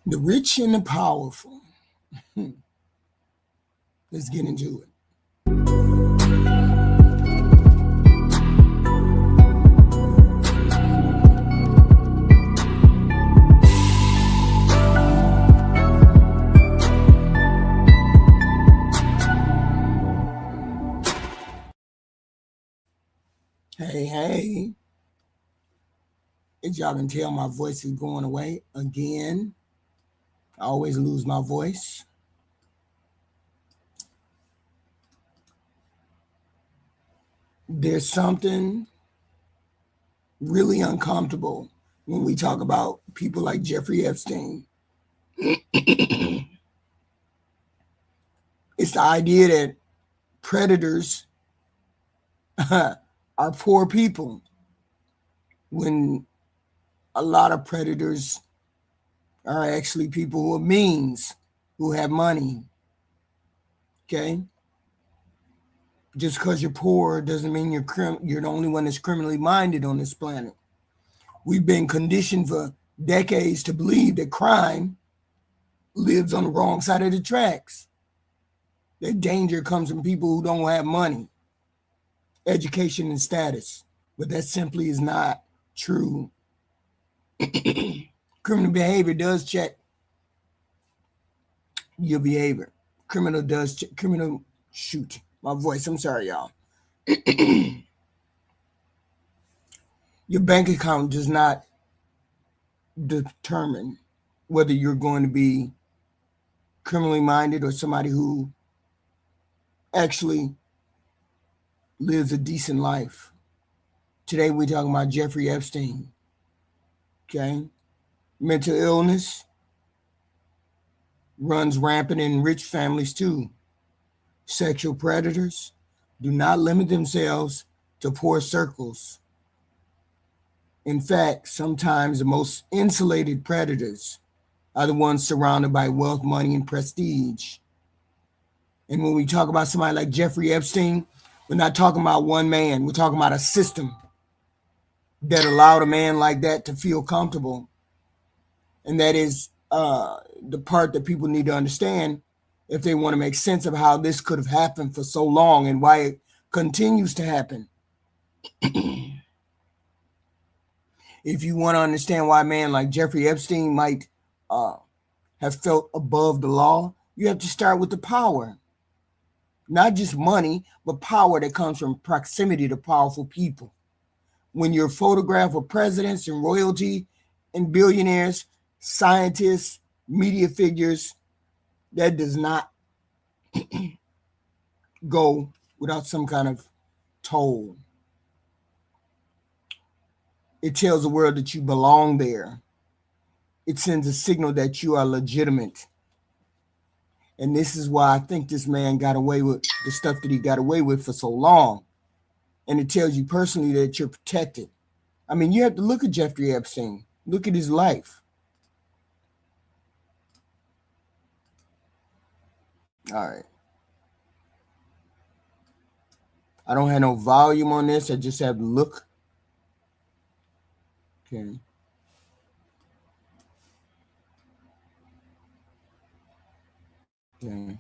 The rich and the powerful. Let's get into it. Hey, hey. As y'all can tell, my voice is going away again. I always lose my voice. There's something really uncomfortable when we talk about people like Jeffrey Epstein. It's the idea that predators are poor people when a lot of predators are actually people who have means, who have money. Okay? Just because you're poor doesn't mean you're the only one that's criminally minded on this planet. We've been conditioned for decades to believe that crime lives on the wrong side of the tracks. That danger comes from people who don't have money, education, and status. But that simply is not true. Criminal behavior does check your behavior. Shoot, my voice, I'm sorry, y'all. Your bank account does not determine whether you're going to be criminally minded or somebody who actually lives a decent life. Today we're talking about Jeffrey Epstein. Okay? Mental illness runs rampant in rich families too. Sexual predators do not limit themselves to poor circles. In fact, sometimes the most insulated predators are the ones surrounded by wealth, money, and prestige. And when we talk about somebody like Jeffrey Epstein, we're not talking about one man. We're talking about a system that allowed a man like that to feel comfortable. And that is the part that people need to understand if they want to make sense of how this could have happened for so long and why it continues to happen. If you want to understand why a man like Jeffrey Epstein might have felt above the law, you have to start with the power. Not just money, but power that comes from proximity to powerful people. When you're photographed with presidents and royalty and billionaires, scientists, media figures, that does not go without some kind of toll. It tells the world that you belong there. It sends a signal that you are legitimate. And this is why I think this man got away with the stuff that he got away with for so long. And it tells you personally that you're protected. I mean, you have to look at Jeffrey Epstein. Look at his life. All right. I don't have no volume on this. I just have to look. Okay. Okay.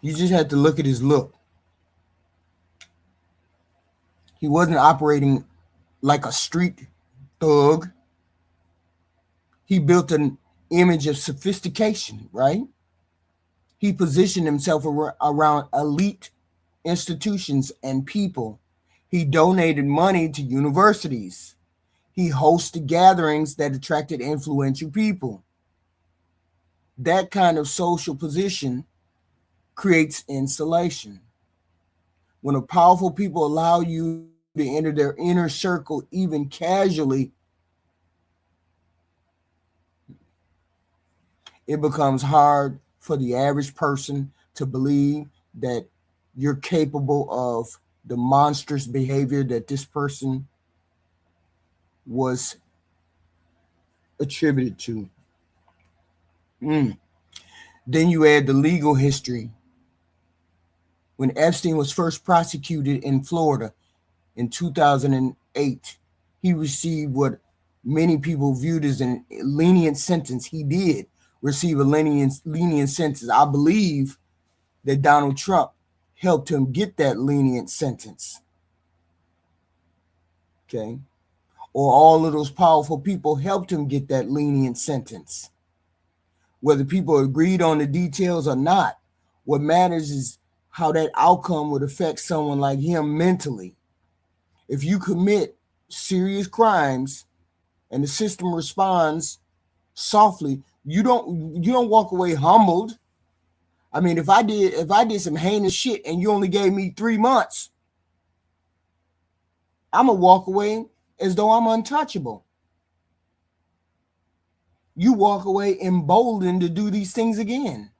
You just have to look at his look. He wasn't operating like a street thug. He built an image of sophistication, right? He positioned himself around elite institutions and people. He donated money to universities. He hosted gatherings that attracted influential people. That kind of social position creates insulation. When a powerful people allow you to enter their inner circle even casually, it becomes hard for the average person to believe that you're capable of the monstrous behavior that this person was attributed to. Then you add the legal history. When Epstein was first prosecuted in Florida in 2008, he received what many people viewed as a lenient sentence. He did receive a lenient sentence. I believe that Donald Trump helped him get that lenient sentence. Okay. Or all of those powerful people helped him get that lenient sentence. Whether people agreed on the details or not, what matters is how that outcome would affect someone like him mentally. If you commit serious crimes and the system responds softly, you don't walk away humbled. I mean, if I did some heinous shit and you only gave me 3 months, I'm gonna walk away as though I'm untouchable. You walk away emboldened to do these things again.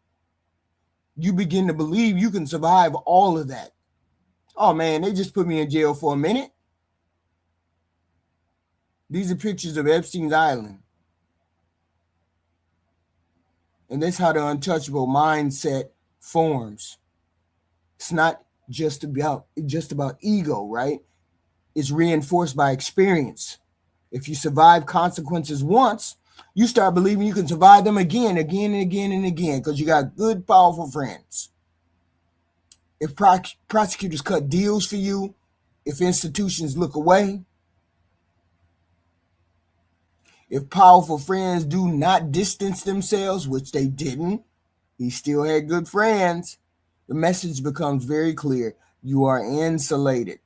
You begin to believe you can survive all of that. Oh man, they just put me in jail for a minute. These are pictures of Epstein's Island. And that's how the untouchable mindset forms. It's not just about ego, right? It's reinforced by experience. If you survive consequences once, you start believing you can survive them again, again, and again, and again, because you got good, powerful friends. If prosecutors cut deals for you, if institutions look away, if powerful friends do not distance themselves, which they didn't, he still had good friends, the message becomes very clear. You are insulated.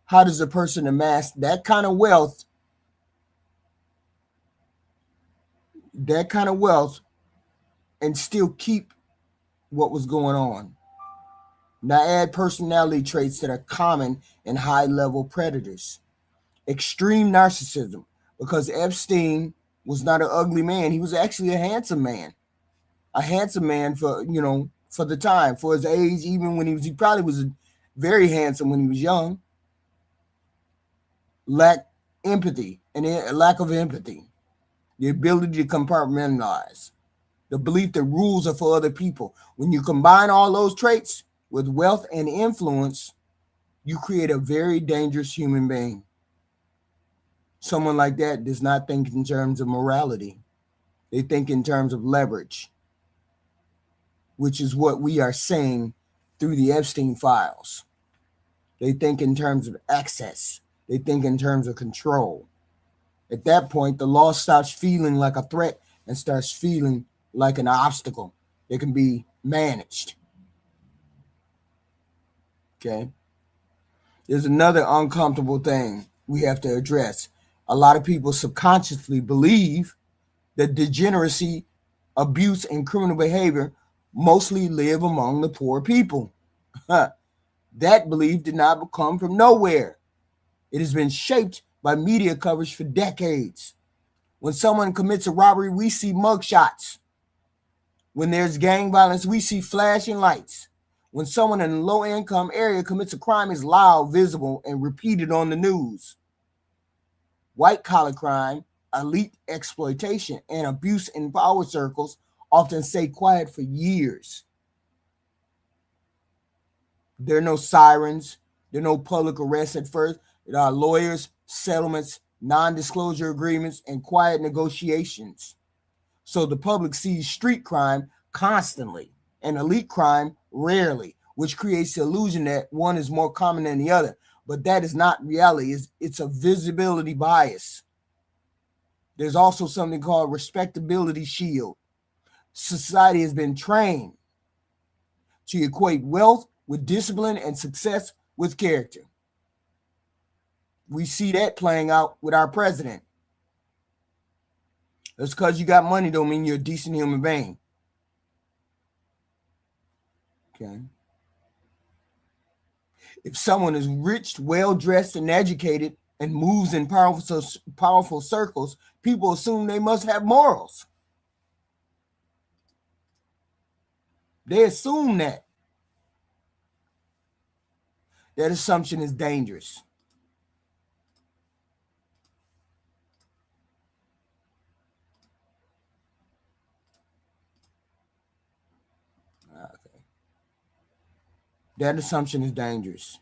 How does a person amass that kind of wealth, and still keep what was going on? Now add personality traits that are common in high-level predators. Extreme narcissism, because Epstein was not an ugly man. He was actually a handsome man. A handsome man for the time, for his age, even when he probably was very handsome when he was young. Lack empathy and a lack of empathy, the ability to compartmentalize, the belief that rules are for other people. When you combine all those traits with wealth and influence, you create a very dangerous human being. Someone like that does not think in terms of morality. They think in terms of leverage, which is what we are saying through the Epstein files. They think in terms of access. They think in terms of control. At that point, the law stops feeling like a threat and starts feeling like an obstacle that can be managed. Okay? There's another uncomfortable thing we have to address. A lot of people subconsciously believe that degeneracy, abuse, and criminal behavior mostly live among the poor people. That belief did not come from nowhere. It has been shaped by media coverage for decades. When someone commits a robbery, we see mugshots. When there's gang violence, we see flashing lights. When someone in a low-income area commits a crime, it's loud, visible, and repeated on the news. White-collar crime, elite exploitation, and abuse in power circles often stay quiet for years. There are no sirens. There are no public arrests at first. There are lawyers, settlements, non-disclosure agreements, and quiet negotiations. So the public sees street crime constantly and elite crime rarely, which creates the illusion that one is more common than the other. But that is not reality. It's a visibility bias. There's also something called respectability shield. Society has been trained to equate wealth with discipline and success with character. We see that playing out with our president. Just because you got money don't mean you're a decent human being. Okay. If someone is rich, well-dressed, and educated and moves in powerful circles, people assume they must have morals. They assume that. That assumption is dangerous. Okay. That assumption is dangerous.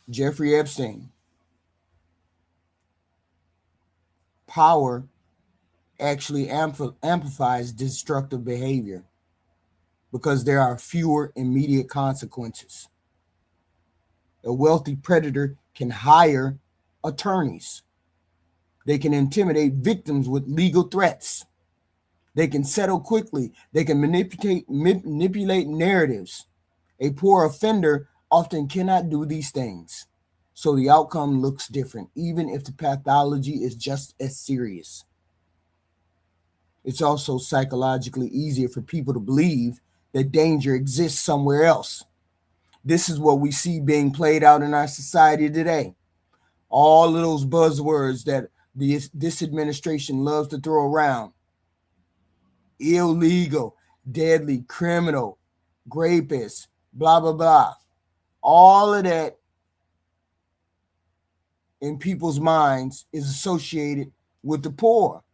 Jeffrey Epstein. Power actually amplifies destructive behavior because there are fewer immediate consequences. A wealthy predator can hire attorneys. They can intimidate victims with legal threats. They can settle quickly. They can manipulate narratives. A poor offender often cannot do these things. So the outcome looks different, even if the pathology is just as serious. It's also psychologically easier for people to believe that danger exists somewhere else. This is what we see being played out in our society today. All of those buzzwords that this administration loves to throw around: illegal, deadly, criminal, rapist, blah, blah, blah. All of that in people's minds is associated with the poor,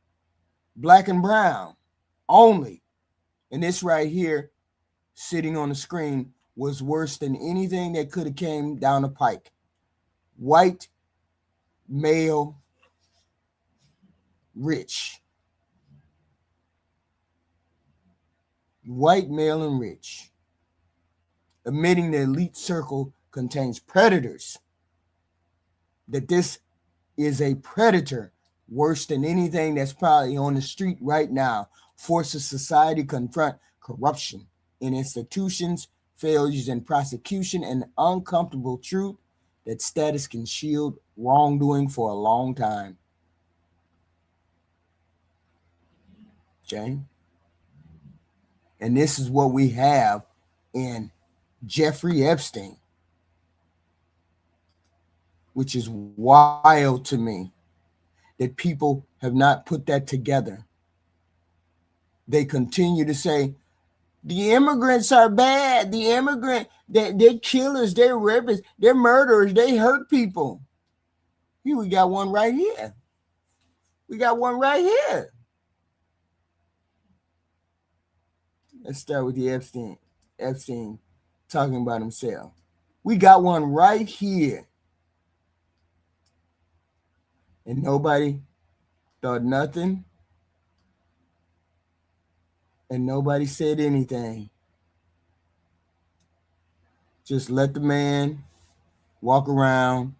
black and brown only. And this right here, sitting on the screen, was worse than anything that could have came down the pike. White, male, rich. White, male, and rich. Admitting the elite circle contains predators. That this is a predator worse than anything that's probably on the street right now. Forces society to confront corruption in institutions, failures in prosecution, and the uncomfortable truth that status can shield wrongdoing for a long time. Okay? And this is what we have in Jeffrey Epstein, which is wild to me that people have not put that together. They continue to say, the immigrants are bad. The immigrant, they're killers, they're rapists, they're murderers, they hurt people. Here, we got one right here. We got one right here. Let's start with the Epstein talking about himself. We got one right here. And nobody thought nothing. And nobody said anything. Just let the man walk around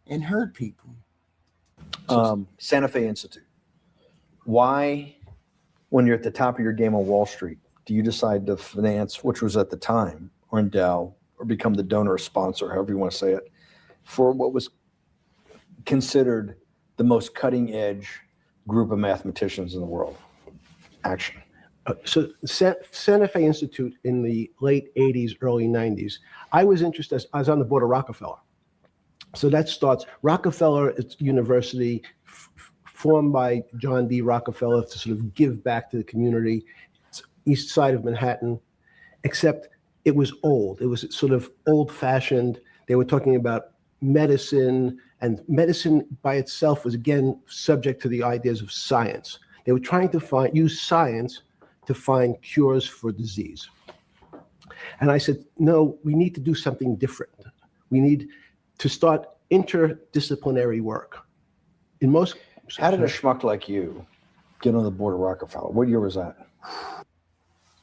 and hurt people. Santa Fe Institute. Why, when you're at the top of your game on Wall Street, do you decide to finance, which was at the time, or endow, or become the donor or sponsor, however you want to say it, for what was considered the most cutting edge group of mathematicians in the world? Action. So Santa Fe Institute in the late 80s, early 90s, I was interested, I was on the board of Rockefeller. So that starts, Rockefeller University, formed by John D. Rockefeller to sort of give back to the community. It's east side of Manhattan, except it was old. It was sort of old fashioned. They were talking about medicine, and medicine by itself was again subject to the ideas of science. They were trying to use science to find cures for disease. And I said, no, we need to do something different. We need to start interdisciplinary work. In most, how did a schmuck like you get on the board of Rockefeller? What year was that?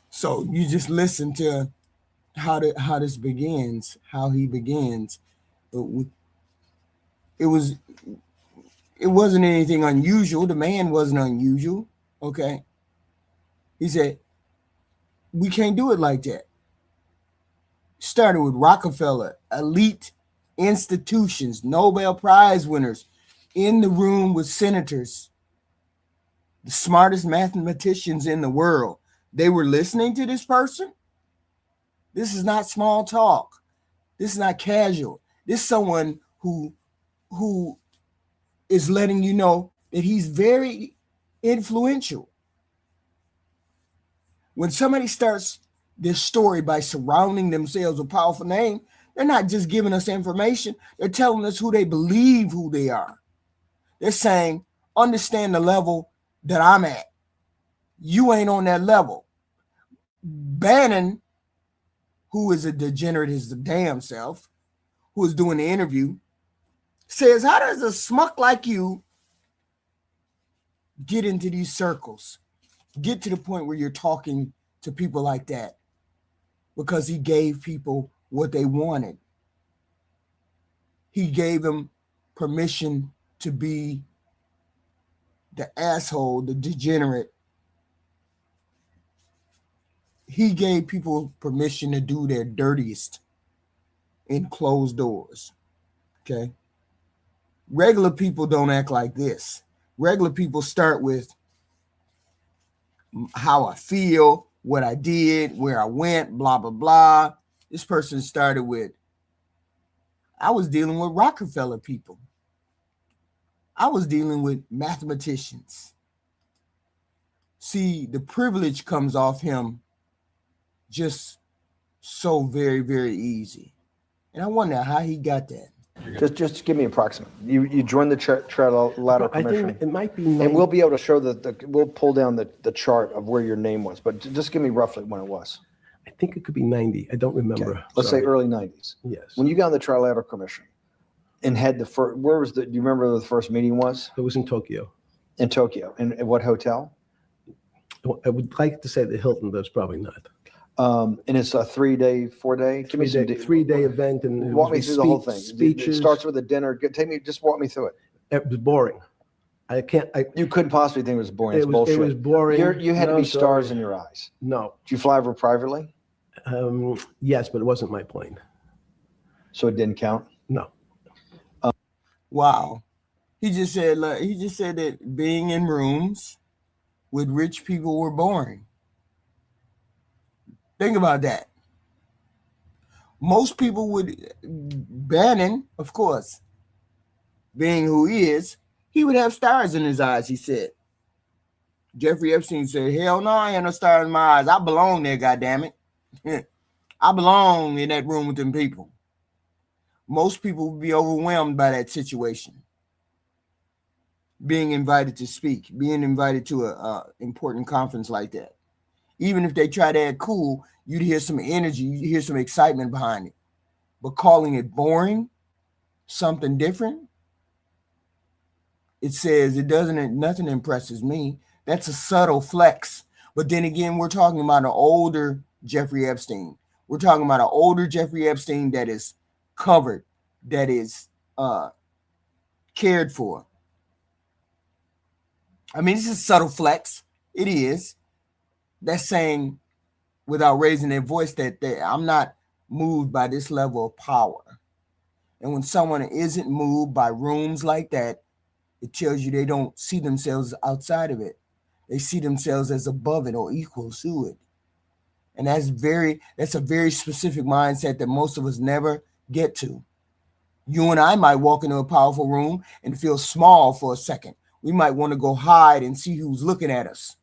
So you just listen to how this begins, how he begins. It wasn't anything unusual. The man wasn't unusual. Okay. He said, we can't do it like that. Started with Rockefeller, elite institutions, Nobel Prize winners in the room with senators, the smartest mathematicians in the world. They were listening to this person. This is not small talk. This is not casual. This is someone who is letting you know that he's very influential. When somebody starts this story by surrounding themselves with a powerful name, they're not just giving us information. They're telling us who they believe who they are. They're saying, understand the level that I'm at. You ain't on that level. Bannon, who is a degenerate his damn self, who was doing the interview, says, how does a smuck like you get into these circles? Get to the point where you're talking to people like that? Because he gave people what they wanted. He gave them permission to be the asshole, the degenerate. He gave people permission to do their dirtiest in closed doors. Okay? Regular people don't act like this. Regular people start with how I feel, what I did, where I went, blah, blah, blah. This person started with, I was dealing with Rockefeller people. I was dealing with mathematicians. See, the privilege comes off him just so very, very easy. And I wonder how he got that. Just give me approximate. You joined the Trilateral I Commission. think it might be. And we'll be able to show we'll pull down the chart of where your name was, but just give me roughly when it was. I think it could be 90. I don't remember. Okay. Let's say early 90s. Yes. When you got on the Trilateral Commission and had the first, do you remember where the first meeting was? It was in Tokyo. In Tokyo. And at what hotel? I would like to say the Hilton, but it's probably not. And it's a 3-day, 4-day? Give me some 3-day event. And walk me through the whole thing. Speeches. It starts with a dinner. Just walk me through it. It was boring. You couldn't possibly think it was boring. It's bullshit. It was boring. You had to be stars in your eyes. No. Did you fly over privately? Yes, but it wasn't my plane. So it didn't count? No. Wow. He just said that being in rooms with rich people were boring. Think about that. Most people would, Bannon, of course, being who he is, he would have stars in his eyes, he said. Jeffrey Epstein said, hell no, I ain't no stars in my eyes. I belong there, goddammit. I belong in that room with them people. Most people would be overwhelmed by that situation. Being invited to speak, being invited to an important conference like that. Even if they try to act cool, you'd hear some energy, you'd hear some excitement behind it. But calling it boring, something different, it says nothing impresses me. That's a subtle flex. But then again, we're talking about an older Jeffrey Epstein. We're talking about an older Jeffrey Epstein that is covered, that is cared for. I mean, it's a subtle flex. It is. That's saying, without raising their voice, that I'm not moved by this level of power. And when someone isn't moved by rooms like that, it tells you they don't see themselves outside of it. They see themselves as above it or equal to it. And that's a very specific mindset that most of us never get to. You and I might walk into a powerful room and feel small for a second. We might want to go hide and see who's looking at us,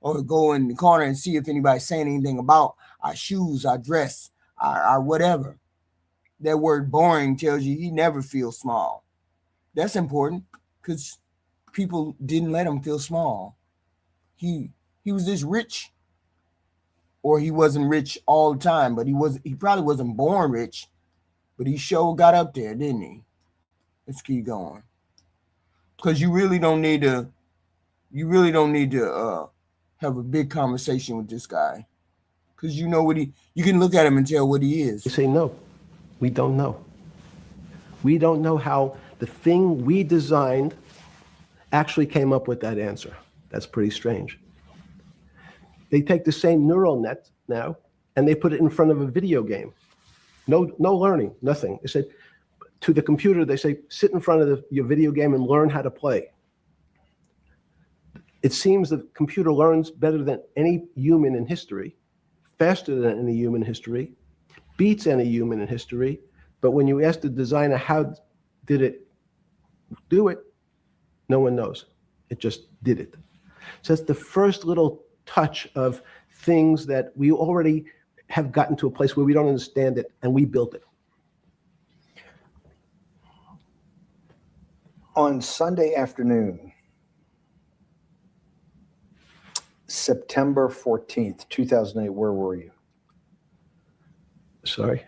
or go in the corner and see if anybody's saying anything about our shoes, our dress, our whatever. That word boring tells you he never feels small. That's important because people didn't let him feel small. He was this rich, or he wasn't rich all the time, but he probably wasn't born rich, but he sure got up there, didn't he? Let's keep going. Because you really don't need to have a big conversation with this guy. Because you know you can look at him and tell what he is. You say, no, we don't know. We don't know how the thing we designed actually came up with that answer. That's pretty strange. They take the same neural net now and they put it in front of a video game. No learning, nothing. They said to the computer, they say, sit in front of your video game and learn how to play. It seems the computer learns better than any human in history, faster than any human in history, beats any human in history. But when you ask the designer, how did it do it? No one knows. It just did it. So that's the first little touch of things that we already have gotten to a place where we don't understand it, and we built it. On Sunday afternoon, September 14th, 2008, where were you? Sorry?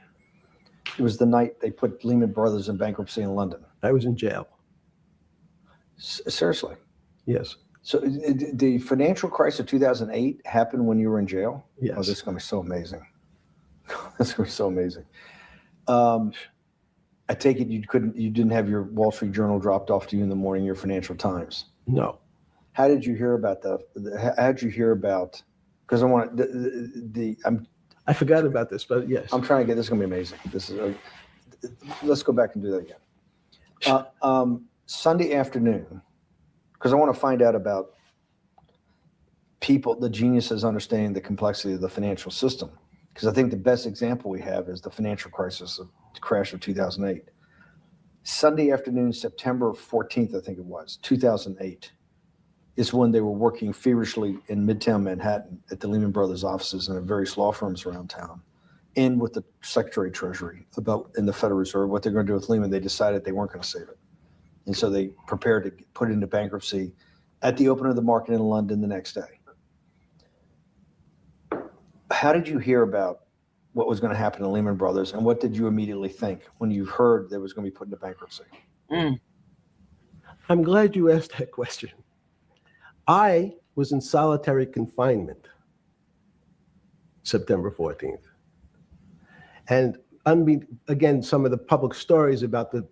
It was the night they put Lehman Brothers in bankruptcy in London. I was in jail. Seriously. Yes. So the financial crisis of 2008 happened when you were in jail? Yes. Oh, this is going to be so amazing. This is going to be so amazing. I take it you didn't have your Wall Street Journal dropped off to you in the morning, your Financial Times. No. How did you hear about how did you hear about, because I want I forgot about this, but yes. I'm trying to get, this is going to be amazing. This is, let's go back and do that again. Sunday afternoon, because I want to find out about people, the geniuses understanding the complexity of the financial system. Because I think the best example we have is the financial crisis of the crash of 2008. Sunday afternoon, September 14th, I think it was, 2008, is when they were working feverishly in Midtown Manhattan at the Lehman Brothers offices and at various law firms around town, and with the Secretary of Treasury in the Federal Reserve, what they're going to do with Lehman. They decided they weren't going to save it. And so they prepared to put it into bankruptcy at the open of the market in London the next day. How did you hear about what was going to happen to Lehman Brothers, and what did you immediately think when you heard that it was going to be put into bankruptcy? I'm glad you asked that question. I was in solitary confinement September 14th. And again, some of the public stories about the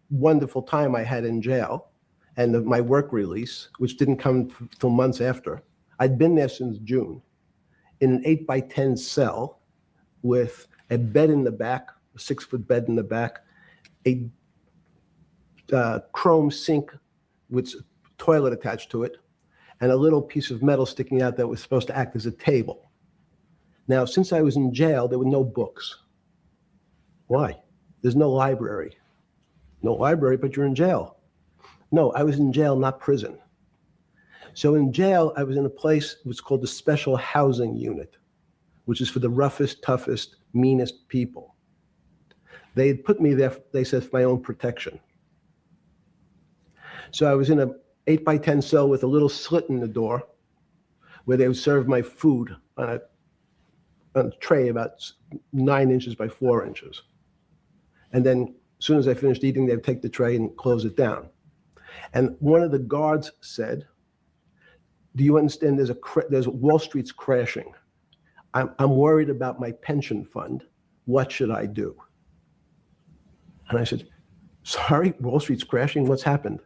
wonderful time I had in jail and my work release, which didn't come till months after. I'd been there since June in an 8x10 cell with a bed in the back, a 6-foot bed in the back, a chrome sink with a toilet attached to it, and a little piece of metal sticking out that was supposed to act as a table. Now, since I was in jail, there were no books. Why? There's no library. No library, but you're in jail. No, I was in jail, not prison. So in jail, I was in a place what's called the Special Housing Unit, which is for the roughest, toughest, meanest people. They had put me there, they said, for my own protection. So I was in a 8x10 cell with a little slit in the door where they would serve my food on a tray about 9 inches by 4 inches. And then as soon as I finished eating, they'd take the tray and close it down. And one of the guards said, do you understand there's Wall Street's crashing. I'm worried about my pension fund. What should I do? And I said, sorry, Wall Street's crashing. What's happened?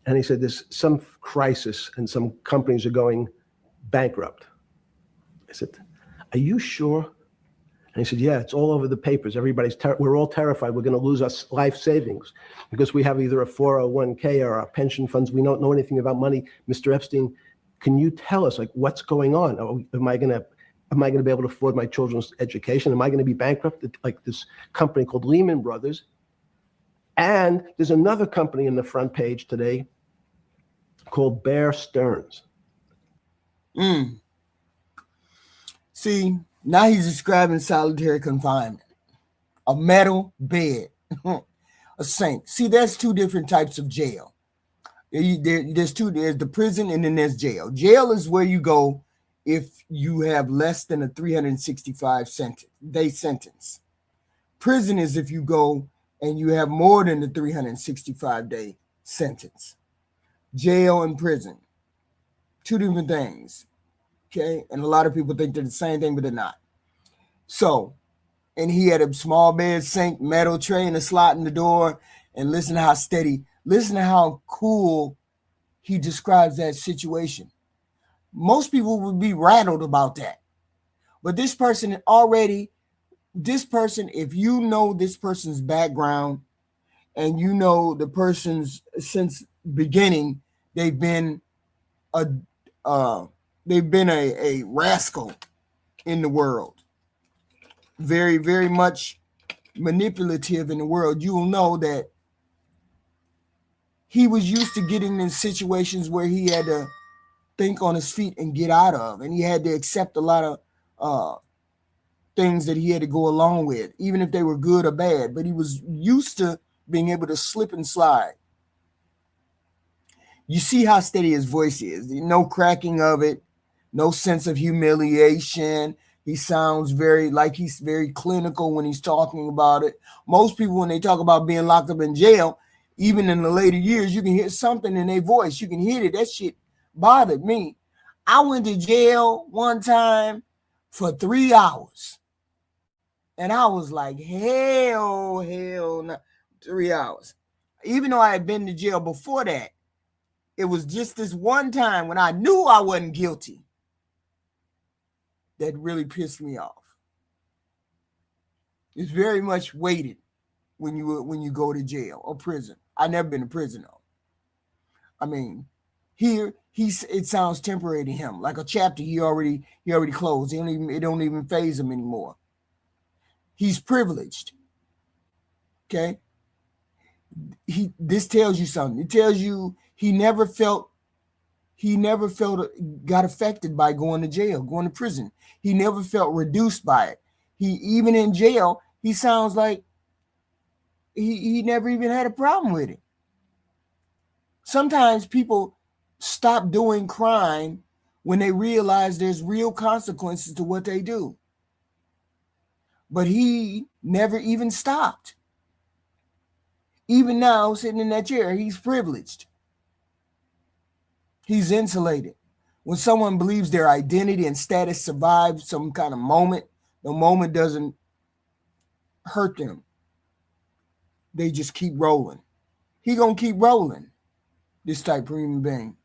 And he said, there's some crisis and some companies are going bankrupt. I said, are you sure? And he said, yeah, it's all over the papers. We're all terrified. We're going to lose our life savings because we have either a 401k or our pension funds. We don't know anything about money. Mr. Epstein, can you tell us what's going on? Am I going to be able to afford my children's education? Am I going to be bankrupt like this company called Lehman Brothers? And there's another company in the front page today called Bear Stearns. See, now he's describing solitary confinement. A metal bed, a sink. See, that's two different types of jail. There's the prison and then there's jail. Jail is where you go if you have less than a 365-day sentence. Prison is if you go and you have more than the 365-day sentence. Jail and prison, two different things, okay? And a lot of people think they're the same thing, but they're not. So, and he had a small bed, sink, metal tray, and a slot in the door, and listen to how steady, listen to how cool he describes that situation. Most people would be rattled about that. But this person, if you know this person's background and you know the person's since beginning, they've been a rascal in the world. Very, very much manipulative in the world. You will know that he was used to getting in situations where he had to think on his feet and get out of, and he had to accept a lot of things that he had to go along with, even if they were good or bad. But he was used to being able to slip and slide. You see how steady his voice is. No cracking of it, no sense of humiliation. He sounds he's very clinical when he's talking about it. Most people, when they talk about being locked up in jail, even in the later years, you can hear something in their voice. You can hear it. That shit bothered me. I went to jail one time for 3 hours. And I was like, hell no. 3 hours. Even though I had been to jail before that, it was just this one time when I knew I wasn't guilty that really pissed me off. It's very much weighted when you go to jail or prison. I've never been to prison though. I mean, here it sounds temporary to him, like a chapter he already closed. It don't even faze him anymore. He's privileged. Okay. This tells you something. It tells you he never felt got affected by going to jail, going to prison. He never felt reduced by it. Even in jail, he sounds like he never even had a problem with it. Sometimes people stop doing crime when they realize there's real consequences to what they do. But he never even stopped. Even now, sitting in that chair, he's privileged. He's insulated. When someone believes their identity and status survives some kind of moment, the moment doesn't hurt them. They just keep rolling. He gonna keep rolling, this type of human being.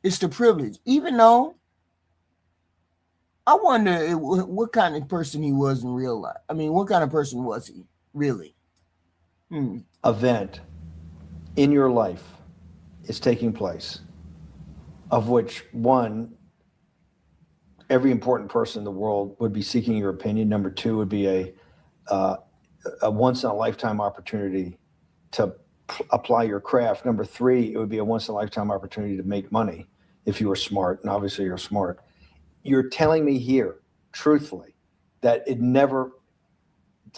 It's the privilege. Even though I wonder what kind of person he was in real life. I mean, what kind of person was he, really? Event in your life is taking place, of which one, every important person in the world would be seeking your opinion. Number two would be a once in a lifetime opportunity to apply your craft. Number three, it would be a once in a lifetime opportunity to make money if you were smart, and obviously you're smart. You're telling me here, truthfully, that it never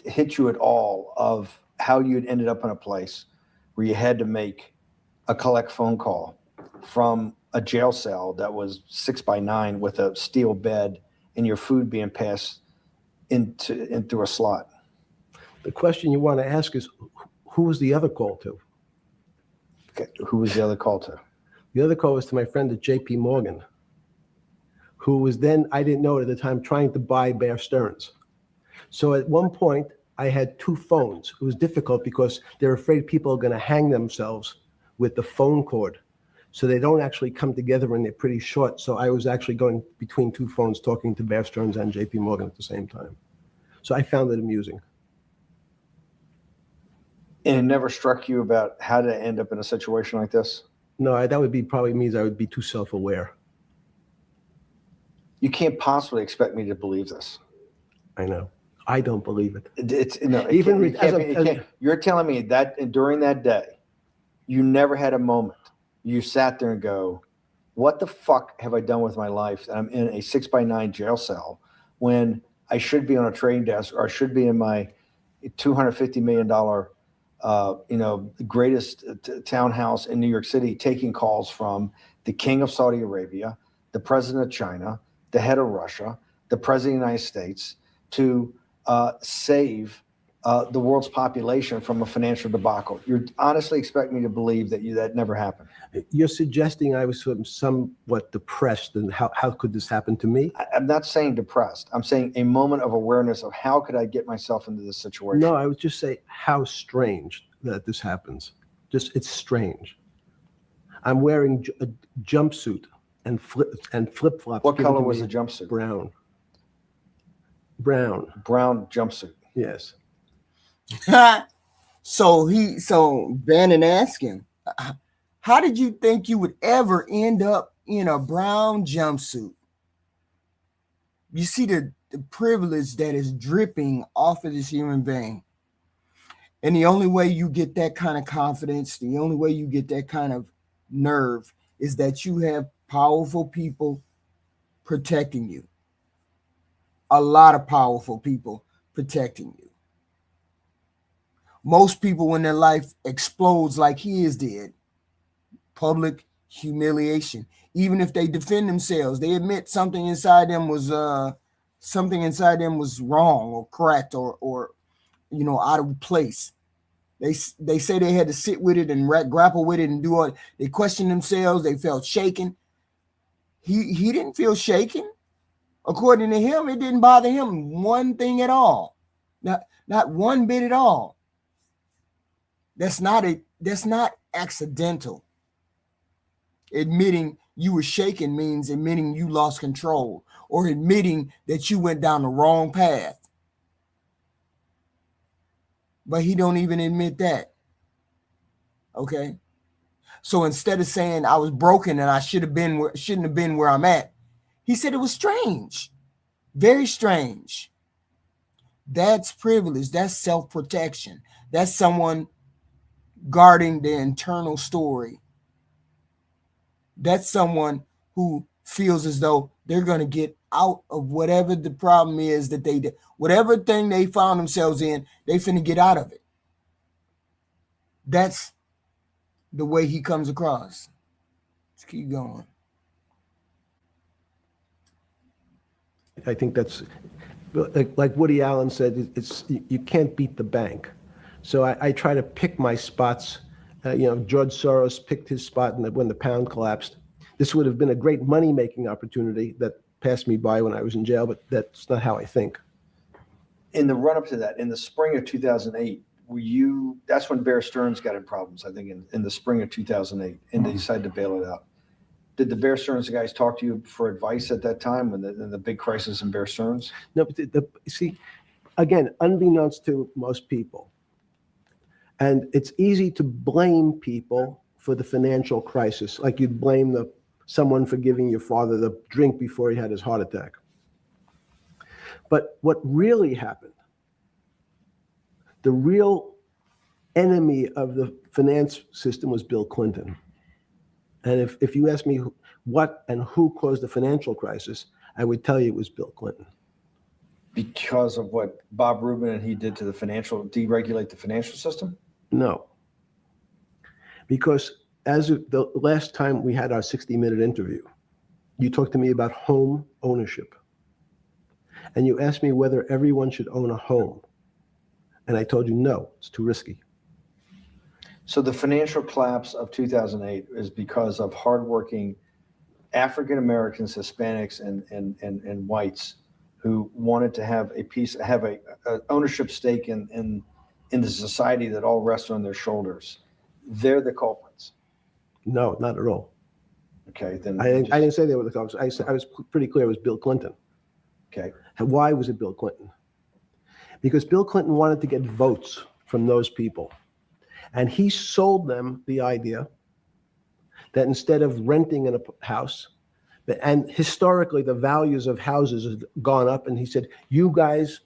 hit you at all of how you'd ended up in a place where you had to make a collect phone call from a jail cell that was 6x9 with a steel bed and your food being passed into a slot. The question you want to ask is, who was the other call to? Okay. Who was the other call to? The other call was to my friend at J.P. Morgan, who was then, I didn't know at the time, trying to buy Bear Stearns. So at one point, I had two phones. It was difficult because they're afraid people are going to hang themselves with the phone cord. So they don't actually come together and they're pretty short. So I was actually going between two phones talking to Bear Stearns and J.P. Morgan at the same time. So I found it amusing. And it never struck you about how to end up in a situation like this? No, that would be probably means I would be too self-aware. You can't possibly expect me to believe this. I know. I don't believe it. You're telling me that during that day, you never had a moment. You sat there and go, what the fuck have I done with my life that I'm in a 6x9 jail cell when I should be on a trading desk, or I should be in my $250 million, greatest townhouse in New York City, taking calls from the king of Saudi Arabia, the president of China, the head of Russia, the president of the United States, to save the world's population from a financial debacle. You honestly expect me to believe that never happened? You're suggesting I was somewhat depressed, and how could this happen to me? I'm not saying depressed. I'm saying a moment of awareness of how could I get myself into this situation? No, I would just say how strange that this happens. It's strange. I'm wearing a jumpsuit and flip-flops. What color was the jumpsuit? Brown. Brown jumpsuit. Yes. So Bannon asked him, how did you think you would ever end up in a brown jumpsuit? You see the privilege that is dripping off of this human being. And the only way you get that kind of confidence, the only way you get that kind of nerve is that you have powerful people protecting you. A lot of powerful people protecting you. Most people, when their life explodes like his did, public humiliation. Even if they defend themselves, they admit something inside them was wrong or correct or out of place. They say they had to sit with it and grapple with it and do all. They questioned themselves. They felt shaken. He didn't feel shaken. According to him, it didn't bother him one thing at all. Not one bit at all. That's not accidental. Admitting you were shaken means admitting you lost control or admitting that you went down the wrong path. But he don't even admit that. Okay? So instead of saying I was broken and I shouldn't have been where I'm at, he said it was strange. Very strange. That's privilege. That's self-protection. That's someone guarding their internal story. That's someone who feels as though they're going to get out of whatever the problem is that they did. Whatever thing they found themselves in, they finna get out of it. That's the way he comes across. Let's keep going. I think that's like Woody Allen said, it's you can't beat the bank. So I try to pick my spots. George Soros picked his spot when the pound collapsed. This would have been a great money-making opportunity that passed me by when I was in jail, but that's not how I think. In the run-up to that, in the spring of 2008, that's when Bear Stearns got in problems, I think, in the spring of 2008, and they decided to bail it out. Did the Bear Stearns guys talk to you for advice at that time when the big crisis in Bear Stearns? No, but see, again, unbeknownst to most people, and it's easy to blame people for the financial crisis, like you'd blame someone for giving your father the drink before he had his heart attack. But what really happened, the real enemy of the finance system was Bill Clinton. And if you ask me what and who caused the financial crisis, I would tell you it was Bill Clinton. Because of what Bob Rubin and he did to deregulate the financial system? No. Because as of the last time we had our 60-minute interview, you talked to me about home ownership. And you asked me whether everyone should own a home. And I told you, no, it's too risky. So the financial collapse of 2008 is because of hardworking African Americans, Hispanics, and whites who wanted to have a ownership stake in the society that all rests on their shoulders. They're the culprits. No, not at all. Okay, then I didn't say they were the culprits. I was pretty clear it was Bill Clinton. Okay. And why was it Bill Clinton? Because Bill Clinton wanted to get votes from those people. And he sold them the idea that instead of renting in a house, and historically the values of houses have gone up, and he said, you guys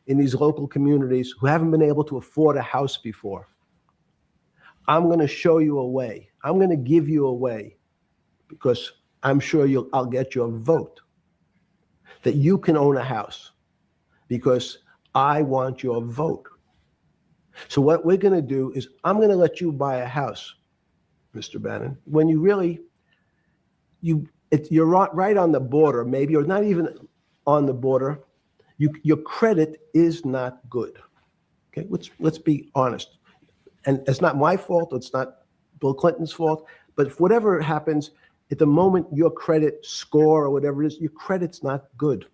in these local communities who haven't been able to afford a house before, I'm going to show you a way. I'm going to give you a way because I'm sure I'll get your vote that you can own a house because I want your vote. So what we're going to do is I'm going to let you buy a house, Mr. Bannon, when you're right on the border, maybe, or not even on the border. Your credit is not good. Okay, let's be honest. And it's not my fault. It's not Bill Clinton's fault. But if whatever happens, at the moment your credit score or whatever it is, your credit's not good.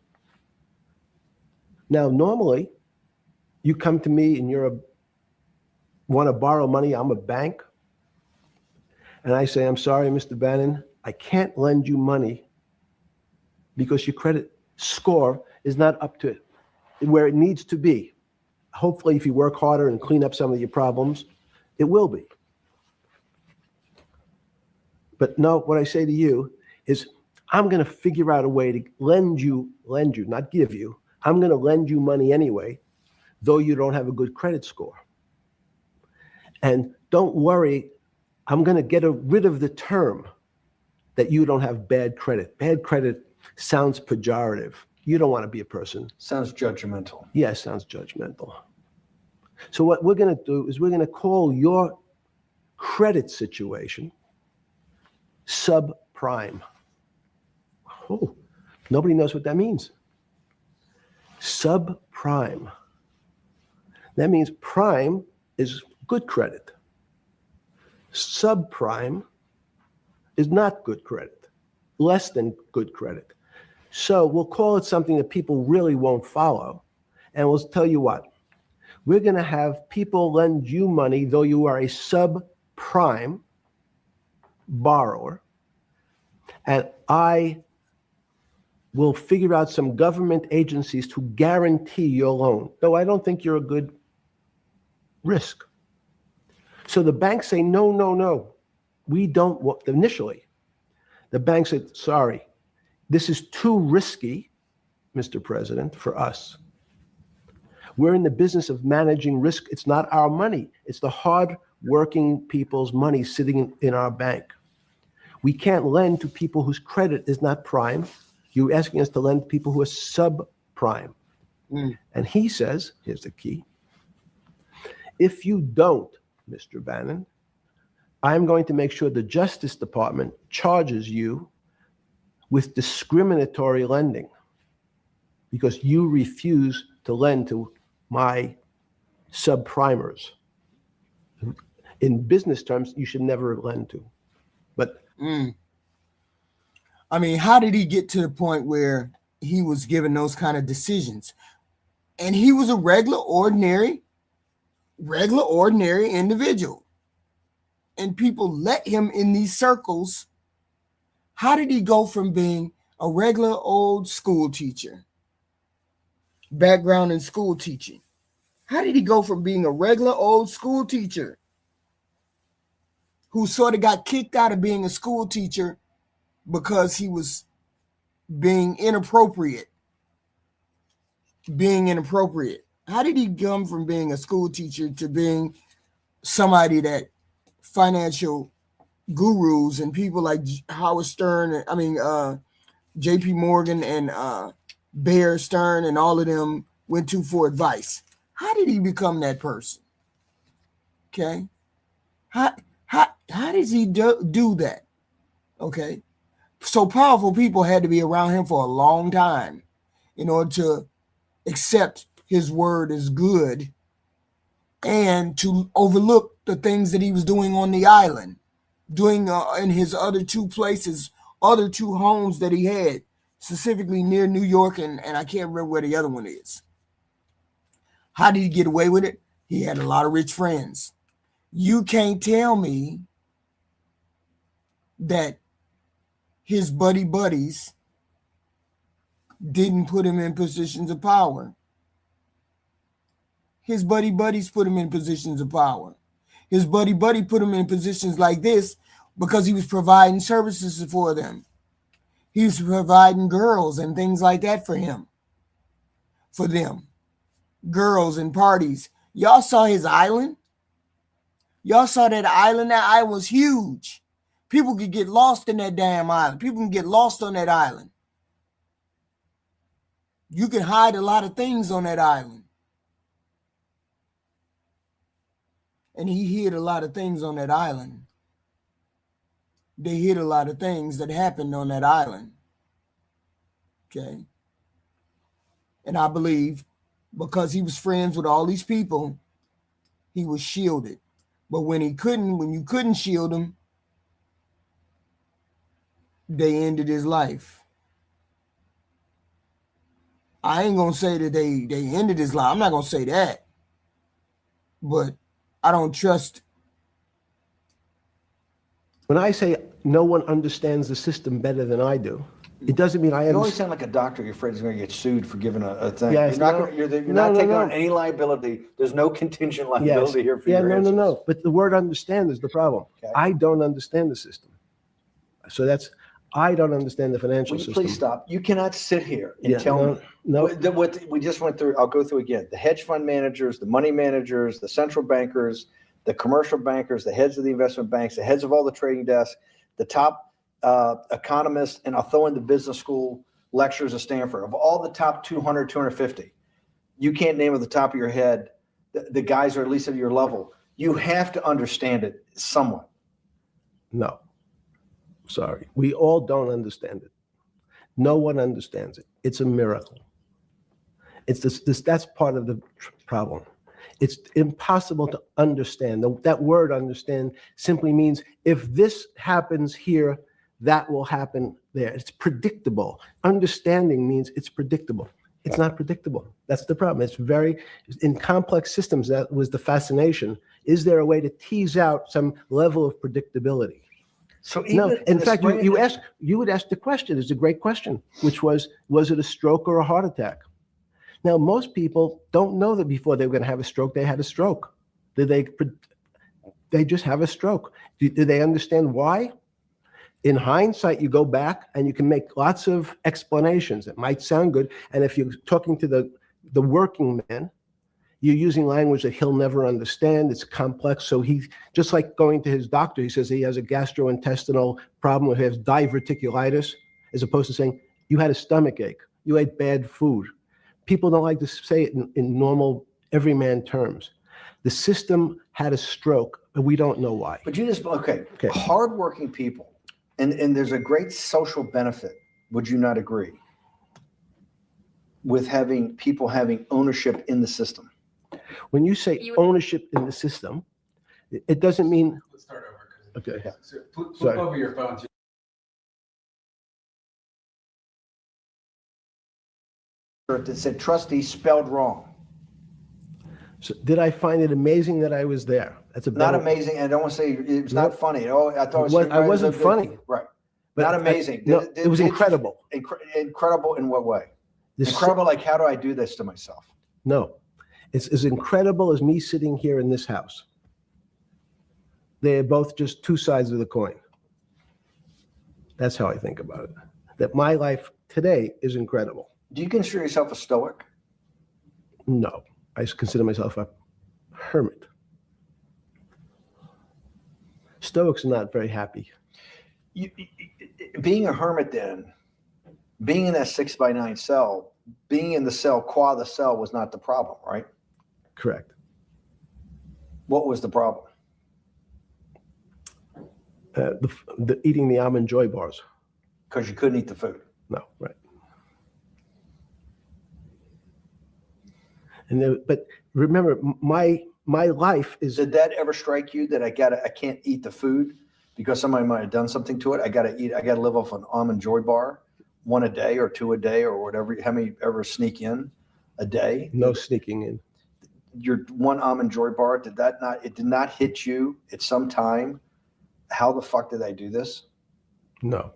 Now, normally, you come to me and want to borrow money. I'm a bank. And I say, I'm sorry, Mr. Bannon, I can't lend you money because your credit score is not up to where it needs to be. Hopefully, if you work harder and clean up some of your problems, it will be. But no, what I say to you is, I'm going to figure out a way to lend you, not give you. I'm going to lend you money anyway, though you don't have a good credit score. And don't worry, I'm going to get rid of the term that you don't have bad credit. Bad credit sounds pejorative. You don't want to be a person. Sounds judgmental. Yes, sounds judgmental. So what we're going to do is we're going to call your credit situation subprime. Oh, nobody knows what that means. Subprime. That means prime is good credit. Subprime is not good credit, less than good credit. So we'll call it something that people really won't follow. And we'll tell you what, we're going to have people lend you money, though you are a subprime borrower, and I will figure out some government agencies to guarantee your loan, though I don't think you're a good risk. So the banks say, no, no, no, we don't want, initially, the bank said, sorry, this is too risky, Mr. President, for us. We're in the business of managing risk. It's not our money. It's the hard-working people's money sitting in our bank. We can't lend to people whose credit is not prime. You're asking us to lend to people who are subprime. And he says, here's the key, if you don't, Mr. Bannon, I'm going to make sure the Justice Department charges you with discriminatory lending because you refuse to lend to my subprimers. In business terms, you should never lend to. But I mean, how did he get to the point where he was given those kind of decisions? And he was a regular, ordinary individual. And people let him in these circles. How did he go from being a regular old school teacher, background in school teaching? How did he go from being a regular old school teacher who sort of got kicked out of being a school teacher because he was being inappropriate? How did he come from being a school teacher to being somebody that financial gurus and people like Howard Stern, JP Morgan and Bear Stern and all of them went to for advice? How did he become that person? Okay. How does he do that? Okay. So powerful people had to be around him for a long time in order to accept his word as good and to overlook the things that he was doing on the island, doing in his other two places, other two homes that he had, specifically near New York, and I can't remember where the other one is. How did he get away with it? He had a lot of rich friends. You can't tell me that his buddies didn't put him in positions of power. His buddies put him in positions of power. His buddy put him in positions like this because he was providing services for them. He was providing girls and things like that for them. Girls and parties. Y'all saw his island? Y'all saw that island? That island was huge. People could get lost in that damn island. People can get lost on that island. You can hide a lot of things on that island. And he hid a lot of things on that island. They hid a lot of things that happened on that island. Okay. And I believe because he was friends with all these people, he was shielded. But when you couldn't shield him, they ended his life. I ain't gonna say that they ended his life. I'm not gonna say that. But I don't trust. when I say no one understands the system better than I do, it doesn't mean I You always understand. sound like a doctor. You're afraid he's going to get sued for giving a thing. Yes, You're not taking on any liability. There's no contingent liability here for your answers. No. But the word understand is the problem. Okay. I don't understand the system. So I don't understand the financial Will you system. please stop? You cannot sit here and tell me what we just went through. I'll go through again. The hedge fund managers, the money managers, the central bankers, the commercial bankers, the heads of the investment banks, the heads of all the trading desks, the top economists, and I'll throw in the business school lecturers at Stanford. Of all the top 200, 250, you can't name at the top of your head the guys are at least at your level. You have to understand it somewhat. No. Sorry. We all don't understand it. No one understands it. It's a miracle. It's this that's part of the problem. It's impossible to understand. That word understand simply means if this happens here, that will happen there. It's predictable. Understanding means it's predictable. It's not predictable. That's the problem. It's very, in complex systems, that was the fascination. Is there a way to tease out some level of predictability? So No, even in fact, you would ask the question, it's a great question, which was it a stroke or a heart attack? Now, most people don't know that before they were going to have a stroke, they had a stroke. They just have a stroke. Do they understand why? In hindsight, you go back and you can make lots of explanations. It might sound good. And if you're talking to the working man, you're using language that he'll never understand. It's complex. So he, just like going to his doctor, he says he has a gastrointestinal problem or he has diverticulitis, as opposed to saying, you had a stomach ache, you ate bad food. People don't like to say it in normal, everyman terms. The system had a stroke, and we don't know why. But you just, okay. Hardworking people, and there's a great social benefit, would you not agree, with having people having ownership in the system? When you say ownership in the system, it doesn't mean. Let's start over. Okay. So flip Sorry. over your phone. That said trustee spelled wrong. So did I find it amazing that I was there? That's a Not better, amazing. I don't want to say it's Nope. not funny. Oh, I thought it was I wasn't funny. Right. but Not amazing. No, it was incredible. Incredible in what way? This- Incredible, like how do I do this to myself? No, it's as incredible as me sitting here in this house. They're both just two sides of the coin. That's how I think about it. That my life today is incredible. Do you consider yourself a stoic? No, I consider myself a hermit. Stoics are not very happy. Being a hermit then, being in that 6x9 cell, being in the cell, qua the cell was not the problem, right? Correct. What was the problem? The eating the almond joy bars. Because you couldn't eat the food. No, right. And but remember, my life is. Did that ever strike you that I can't eat the food because somebody might have done something to it? I gotta live off an almond joy bar, one a day or two a day or whatever. How many ever sneak in a day? No sneaking in. Your one almond joy bar, it did not hit you at some time? How the fuck did I do this? No.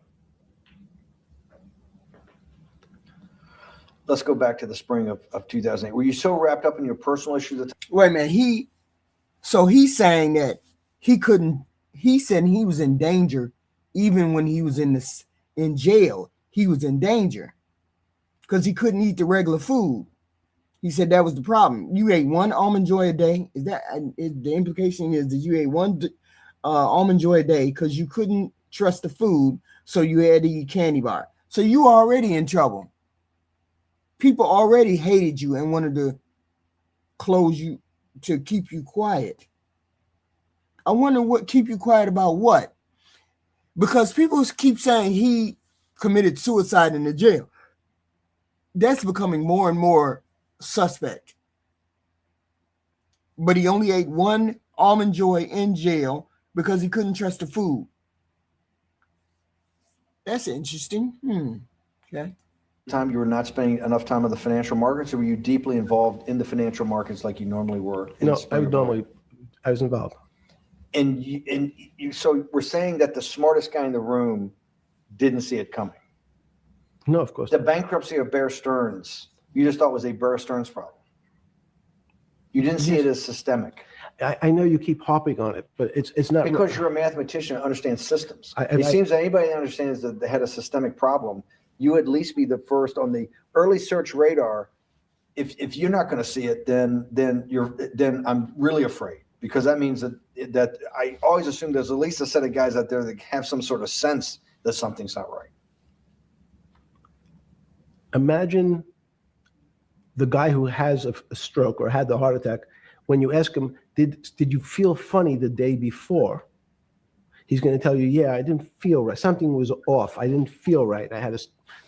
Let's go back to the spring of 2008. Were you so wrapped up in your personal issues at the Wait a minute. So he's saying that he couldn't. He said he was in danger, even when he was in jail. He was in danger because he couldn't eat the regular food. He said that was the problem. You ate one almond joy a day. Is the implication is that you ate one almond joy a day because you couldn't trust the food, so you had to eat candy bar. So you were already in trouble. People already hated you and wanted to close you to keep you quiet. I wonder what keep you quiet about what? Because people keep saying he committed suicide in the jail. That's becoming more and more suspect. But he only ate one almond joy in jail because he couldn't trust the food. That's interesting. Okay. time you were not spending enough time on the financial markets, or were you deeply involved in the financial markets like you normally were? No, I was involved. And you, so we're saying that the smartest guy in the room didn't see it coming. No, of course The not. bankruptcy of Bear Stearns, you just thought was a Bear Stearns problem. You didn't see it as systemic. I know you keep harping on it, but it's not. Because you're a mathmatician and understands systems. I- It seems that anybody that understands that they had a systemic problem, you at least be the first on the early search radar. If you're not going to see it, then I'm really afraid, because that means that I always assume there's at least a set of guys out there that have some sort of sense that something's not right. Imagine the guy who has a stroke or had the heart attack. When you ask him, did you feel funny the day before? He's going to tell you, yeah, I didn't feel right. Something was off. I didn't feel right. I had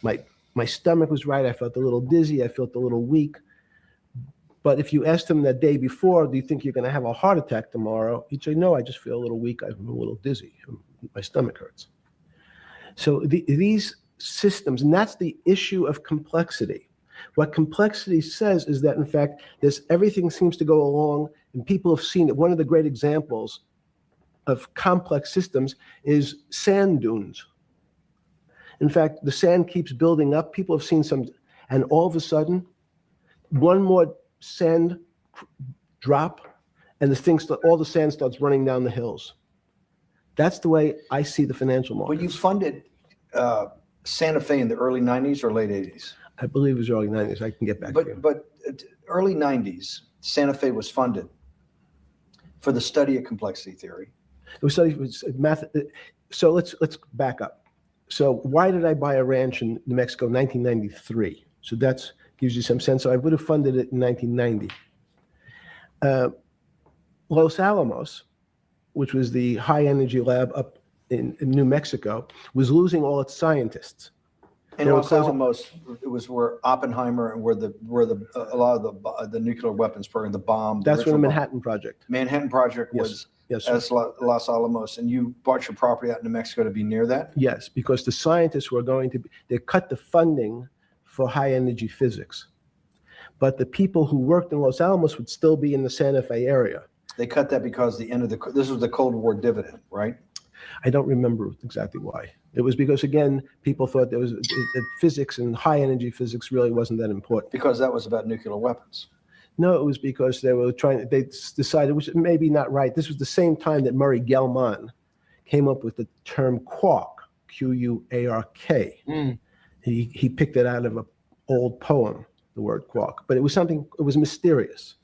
my stomach was right. I felt a little dizzy. I felt a little weak. But if you asked him the day before, do you think you're going to have a heart attack tomorrow? He'd say, no, I just feel a little weak. I'm a little dizzy. My stomach hurts. So these systems, and that's the issue of complexity. What complexity says is that, in fact, everything seems to go along, and people have seen it. One of the great examples of complex systems is sand dunes. In fact, the sand keeps building up. People have seen some, and all of a sudden, one more sand drop, and all the sand starts running down the hills. That's the way I see the financial markets. Well, you funded Santa Fe in the early 90s or late 80s? I believe it was early 90s. I can get back to you. But early 90s, Santa Fe was funded for the study of complexity theory. It was studied with math. So let's back up. So why did I buy a ranch in New Mexico in 1993? So that gives you some sense. So I would have funded it in 1990. Los Alamos, which was the high energy lab up in New Mexico, was losing all its scientists. And Los Alamos, it was where Oppenheimer and where a lot of the nuclear weapons program, the bomb. That's where the Manhattan Project. Manhattan Project was as Los Alamos, and you bought your property out in New Mexico to be near that? Yes, because the scientists were they cut the funding for high energy physics. But the people who worked in Los Alamos would still be in the Santa Fe area. They cut that because this was the Cold War dividend, right? I don't remember exactly why. It was because, again, people thought that physics and high energy physics really wasn't that important. Because that was about nuclear weapons. No, it was because they decided, which may be not right. This was the same time that Murray Gell-Mann came up with the term quark, Q-U-A-R-K. He picked it out of an old poem, the word quark. But it was mysterious.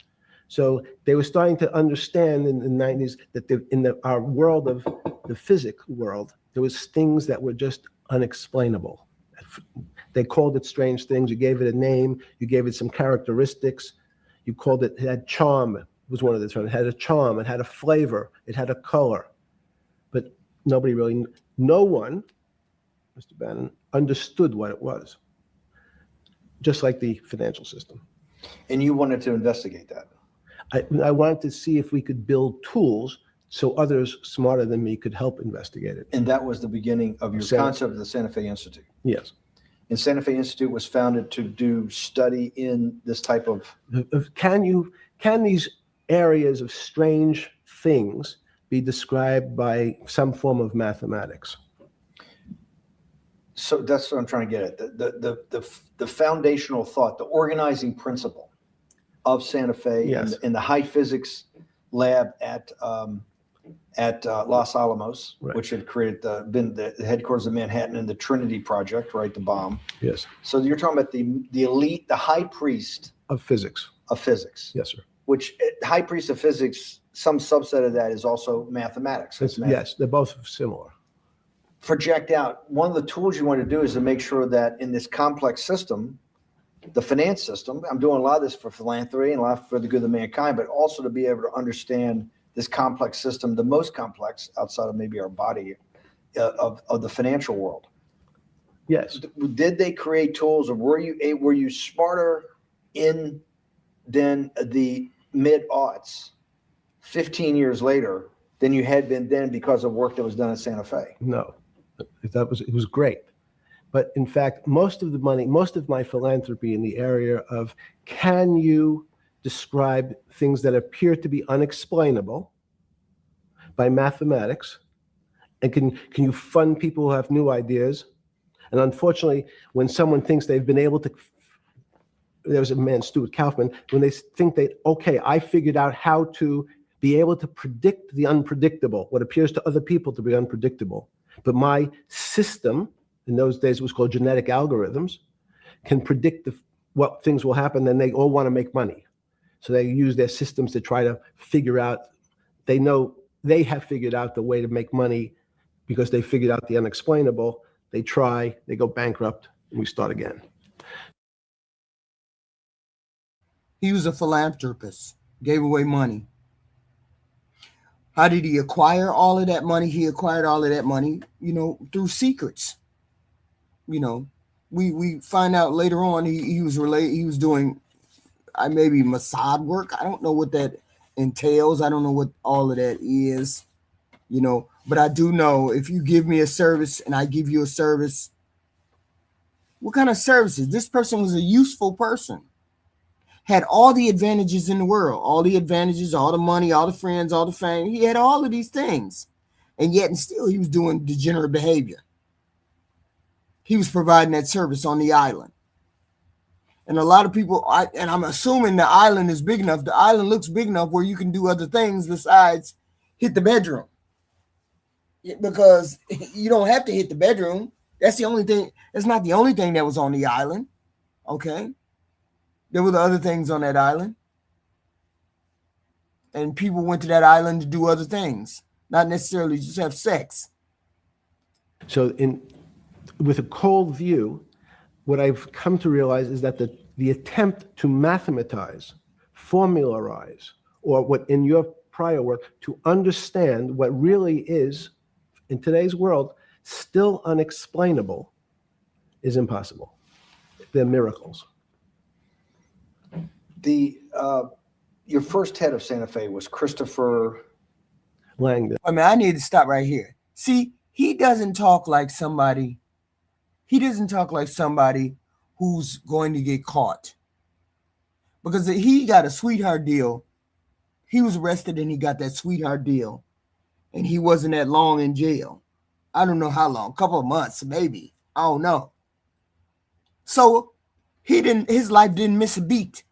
So they were starting to understand in the 90s that our world of the physics world, there was things that were just unexplainable. They called it strange things. You gave it a name. You gave it some characteristics. You called it had charm, was one of the terms. It had a charm. It had a flavor. It had a color. But no one, Mr. Bannon, understood what it was. Just like the financial system. And you wanted to investigate that? I wanted to see if we could build tools so others smarter than me could help investigate it. And that was the beginning of your concept of the Santa Fe Institute? Yes. And Santa Fe Institute was founded to do study in this type of... Can these areas of strange things be described by some form of mathematics? So that's what I'm trying to get at. The foundational thought, the organizing principle of Santa Fe, yes, in the high physics lab at Los Alamos, right, which had been the headquarters of Manhattan, and the Trinity Project, right, the bomb. Yes. So you're talking about the elite, the high priest of physics. Of physics. Yes, sir. Which high priest of physics, some subset of that is also mathematics. Yes, they're both similar. Project out. One of the tools you want to do is to make sure that in this complex system, the finance system, I'm doing a lot of this for philanthropy and a lot for the good of mankind, but also to be able to understand this complex system, the most complex outside of maybe our body, of the financial world. Yes. Did they create tools, or were you smarter in than the mid-aughts 15 years later than you had been then because of work that was done at Santa Fe? No, it was great. But in fact, most of my philanthropy in the area of, can you describe things that appear to be unexplainable by mathematics? And can you fund people who have new ideas? And unfortunately, when someone thinks they've been able to, there was a man, Stuart Kaufman, when they think okay, I figured out how to be able to predict the unpredictable, what appears to other people to be unpredictable. But my system, in those days it was called genetic algorithms, can predict what things will happen, and they all want to make money. So they use their systems to try to figure out, they know they have figured out the way to make money because they figured out the unexplainable. They try, they go bankrupt, and we start again. He was a philanthropist, gave away money. How did he acquire all of that money? He acquired all of that money, through secrets. You know, we find out later on he was doing maybe Mossad work. I don't know what that entails. I don't know what all of that is, but I do know if you give me a service and I give you a service, what kind of services? This person was a useful person, had all the advantages in the world, all the advantages, all the money, all the friends, all the fame. He had all of these things, and yet and still he was doing degenerate behavior. He was providing that service on the island. And a lot of people, I'm assuming the island is big enough. The island looks big enough where you can do other things besides hit the bedroom. Because you don't have to hit the bedroom. That's the only thing. It's not the only thing that was on the island. Okay. There were the other things on that island. And people went to that island to do other things, not necessarily just have sex. So with a cold view, what I've come to realize is that the attempt to mathematize, formularize, or what in your prior work, to understand what really is, in today's world, still unexplainable, is impossible. They're miracles. Your first head of Santa Fe was Christopher Langdon. I need to stop right here. See, he doesn't talk like somebody who's going to get caught. Because he got a sweetheart deal. He was arrested and he got that sweetheart deal. And he wasn't that long in jail. I don't know how long, a couple of months, maybe. I don't know. So his life didn't miss a beat.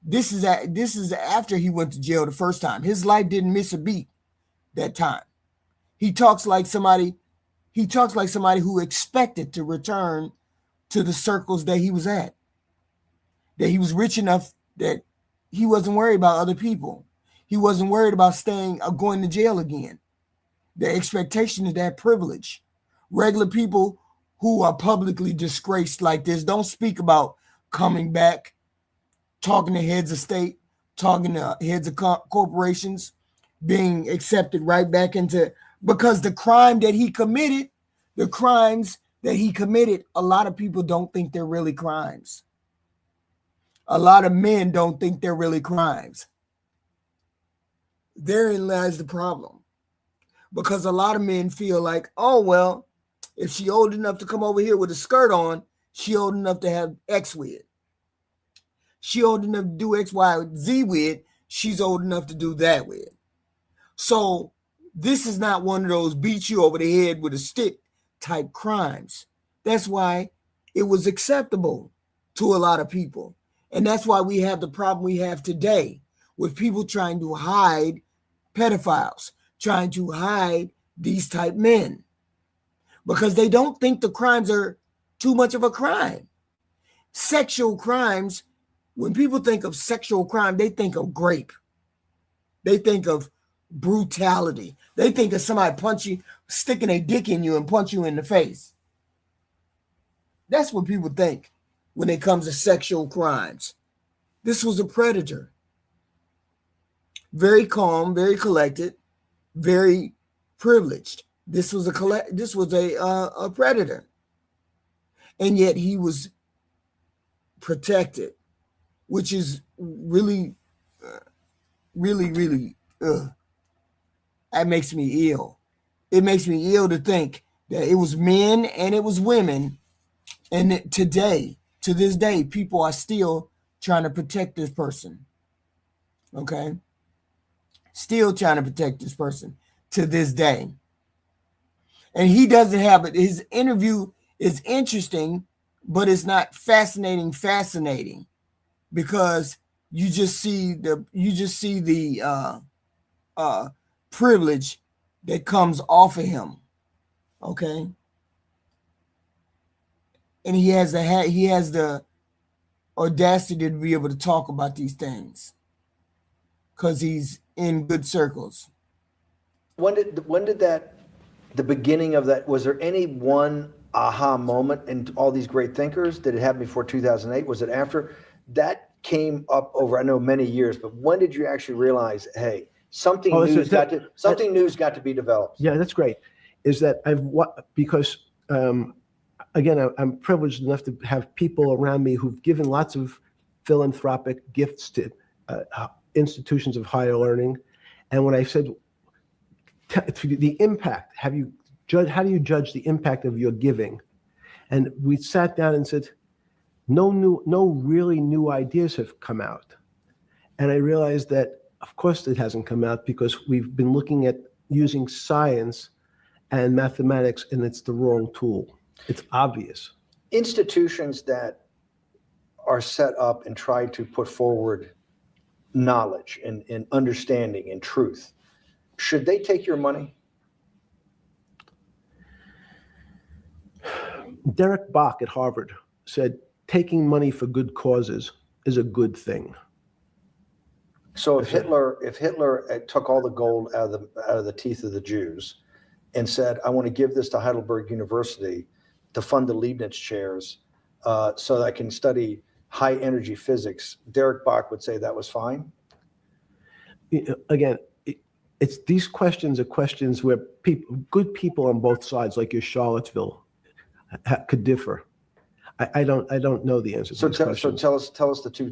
This is after he went to jail the first time. His life didn't miss a beat that time. He talks like somebody who expected to return to the circles that he was at. That he was rich enough that he wasn't worried about other people. He wasn't worried about staying or going to jail again. The expectation is that privilege. Regular people who are publicly disgraced like this don't speak about coming back, talking to heads of state, talking to heads of corporations, being accepted right back into, because the crimes that he committed, a lot of people don't think they're really crimes. A lot of men don't think they're really crimes. Therein lies the problem. Because a lot of men feel like, oh, well, if she old enough to come over here with a skirt on, she old enough to have X with. She old enough to do X, Y, Z with, she's old enough to do that with. So this is not one of those beat you over the head with a stick type crimes. That's why it was acceptable to a lot of people. And that's why we have the problem we have today with people trying to hide pedophiles, trying to hide these type men, because they don't think the crimes are too much of a crime. Sexual crimes, when people think of sexual crime, they think of rape. They think of brutality. They think of somebody sticking a dick in you and punch you in the face. That's what people think when it comes to sexual crimes. This was a predator. Very calm, very collected, very privileged. This was a predator. And yet he was protected, which is really, really, that makes me ill. It makes me ill to think that it was men and it was women. And to this day, people are still trying to protect this person. Okay? Still trying to protect this person to this day. And he doesn't have it. His interview is interesting, but it's not fascinating, because you just see the privilege that comes off of him. Okay? And he has the audacity to be able to talk about these things because he's in good circles. When did the beginning of that, was there any one aha moment in all these great thinkers? Did it happen before 2008? Was it after? That came up over, I know, many years, but when did you actually realize, hey, something Oh, new's got to be developed. Yeah, that's great. Is that because again, I'm privileged enough to have people around me who've given lots of philanthropic gifts to institutions of higher learning, and when I said the impact, how do you judge the impact of your giving? And we sat down and said, no really new ideas have come out. And I realized that, of course, it hasn't come out because we've been looking at using science and mathematics, and it's the wrong tool. It's obvious. Institutions that are set up and try to put forward knowledge and understanding and truth, should they take your money? Derek Bach at Harvard said, taking money for good causes is a good thing. So if Hitler took all the gold out of the teeth of the Jews and said, I want to give this to Heidelberg University to fund the Leibniz chairs so that I can study high energy physics, Derek Bach would say that was fine? Again, it's these questions are questions where good people on both sides, like your Charlottesville, could differ. I don't know the answer to this question. So tell us the two.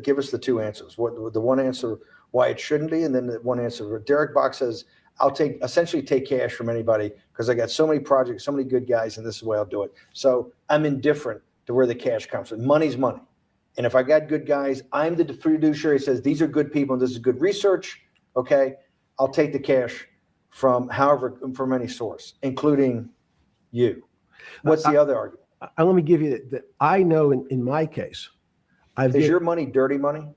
Give us the two answers. What the one answer why it shouldn't be, and then the one answer. Derek Bach says, I'll essentially take cash from anybody because I got so many projects, so many good guys, and this is the way I'll do it. So I'm indifferent to where the cash comes from. Money's money. And if I got good guys, I'm the fiduciary says these are good people and this is good research. Okay, I'll take the cash from any source, including you. What's the other argument? Let me give you that. I know in my case, is your money dirty money?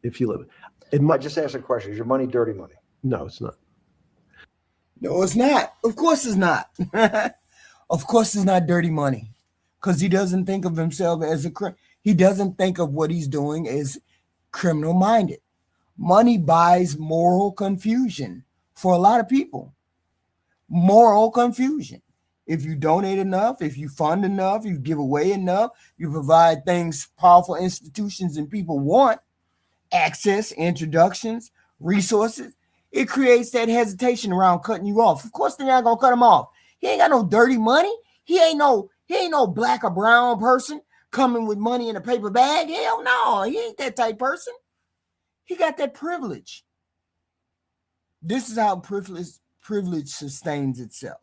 If you live, I just asked a question. Is your money dirty money? No, it's not. No, it's not. Of course it's not. Of course it's not dirty money, because he doesn't think of himself as he doesn't think of what he's doing as criminal minded. Money buys moral confusion for a lot of people. Moral confusion. If you donate enough, if you fund enough, you give away enough, you provide things powerful institutions and people want, access, introductions, resources, it creates that hesitation around cutting you off. Of course, they're not gonna cut him off. He ain't got no dirty money. He ain't no black or brown person coming with money in a paper bag. Hell no, he ain't that type person. He got that privilege. This is how privilege sustains itself.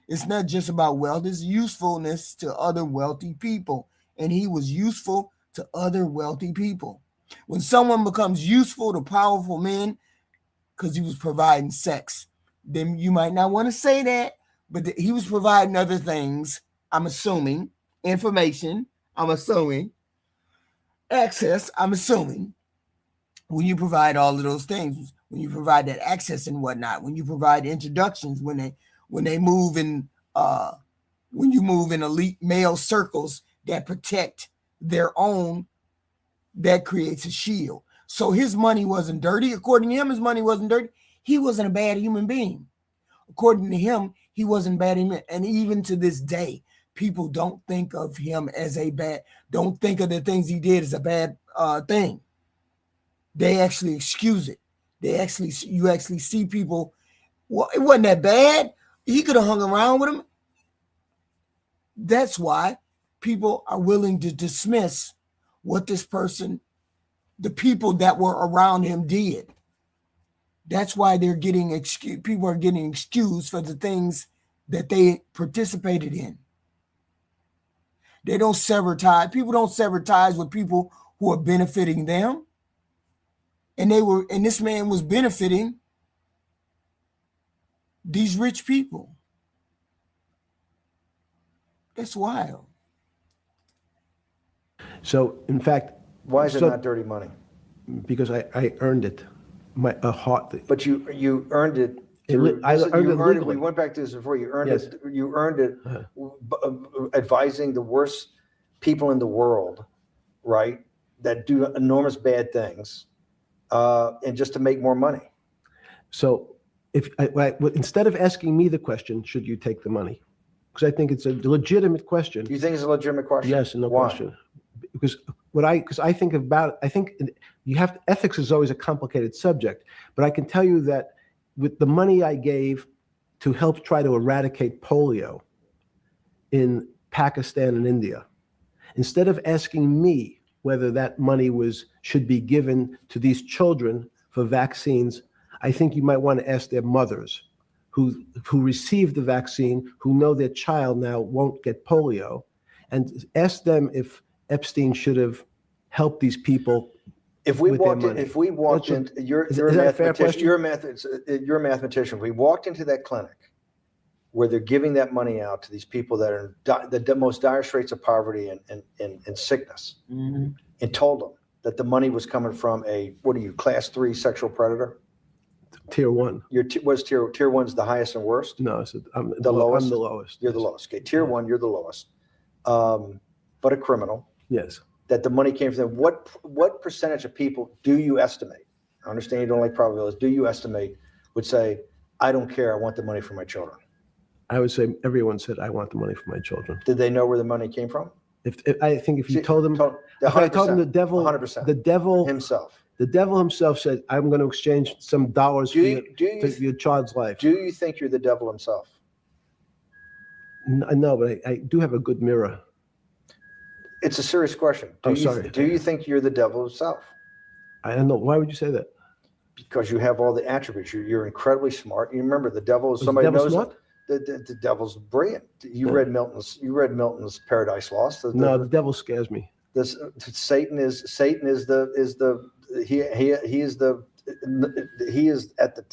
It's not just about wealth, it's usefulness to other wealthy people. And he was useful to other wealthy people. When someone becomes useful to powerful men because he was providing sex, then you might not want to say that, but he was providing other things, I'm assuming, information, I'm assuming, access, I'm assuming. When you provide all of those things, when you provide that access and whatnot, when you provide introductions, when they move in, when you move in elite male circles that protect their own, that creates a shield. So his money wasn't dirty. According to him, his money wasn't dirty. He wasn't a bad human being. According to him, he wasn't bad. And even to this day, people don't think of him as don't think of the things he did as a bad thing. They actually excuse it. You actually see people, well, it wasn't that bad. He could have hung around with him. That's why people are willing to dismiss what this person, the people that were around him, did. That's why people are getting excused for the things that they participated in. They don't sever ties. People don't sever ties with people who are benefiting them. And this man was benefiting these rich people. That's wild. So, in fact, why is it not dirty money? Because I earned it, a heart. But you earned it. I earned it legally. We went back to this before. You earned Yes. it. You earned it advising the worst people in the world, right? That do enormous bad things, and just to make more money. So, instead of asking me the question, should you take the money? Because I think it's a legitimate question. You think it's a legitimate question? Yes, no question. because I think about, I think ethics is always a complicated subject, but I can tell you that with the money I gave to help try to eradicate polio in Pakistan and India, instead of asking me whether that money should be given to these children for vaccines, I think you might want to ask their mothers who received the vaccine, who know their child now won't get polio, and ask them if Epstein should have helped these people. If we with their walked in, money. if we walked in, Is that a fair question? You're a mathematician. If we walked into that clinic where they're giving that money out to these people that are in the most dire straits of poverty and sickness, Mhm. and told them that the money was coming from class 3 sexual predator? Tier 1. What's tier 1's the highest and worst? No, I'm The lowest? I'm the lowest. You're the lowest. Okay, tier 1, you're the lowest. But a criminal. Yes. That the money came from them. What percentage of people do you estimate? I understand you don't like probabilities. Do you estimate would say, I don't care, I want the money for my children? I would say everyone said, I want the money for my children. Did they know where the money came from? If you told them, if I told them the devil, 100%. the devil himself. The devil himself said, I'm going to exchange some dollars for your child's life. Do you think you're the devil himself? No, but I do have a good mirror. It's a serious question. Sorry. Do you think you're the devil himself? I don't know. Why would you say that? Because you have all the attributes. You're incredibly smart. You remember the devil is somebody the devil knows smart? The devil's brilliant. You read Milton's Paradise Lost. No, the devil scares me. Satan is at the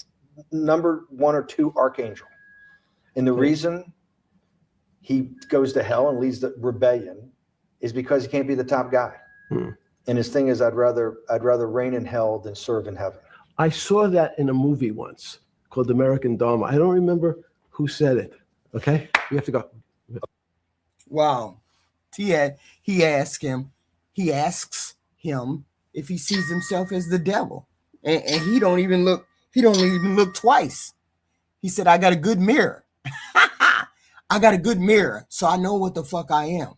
number 1 or 2 archangel, and the reason he goes to hell and leads the rebellion is because he can't be the top guy. And his thing is, I'd rather reign in hell than serve in heaven. I saw that in a movie once called American Dharma. I don't remember who said it. Okay, we have to go. Wow. He asks him if he sees himself as the devil, and he don't even look twice. He said, I got a good mirror. I got a good mirror, so I know what the fuck I am.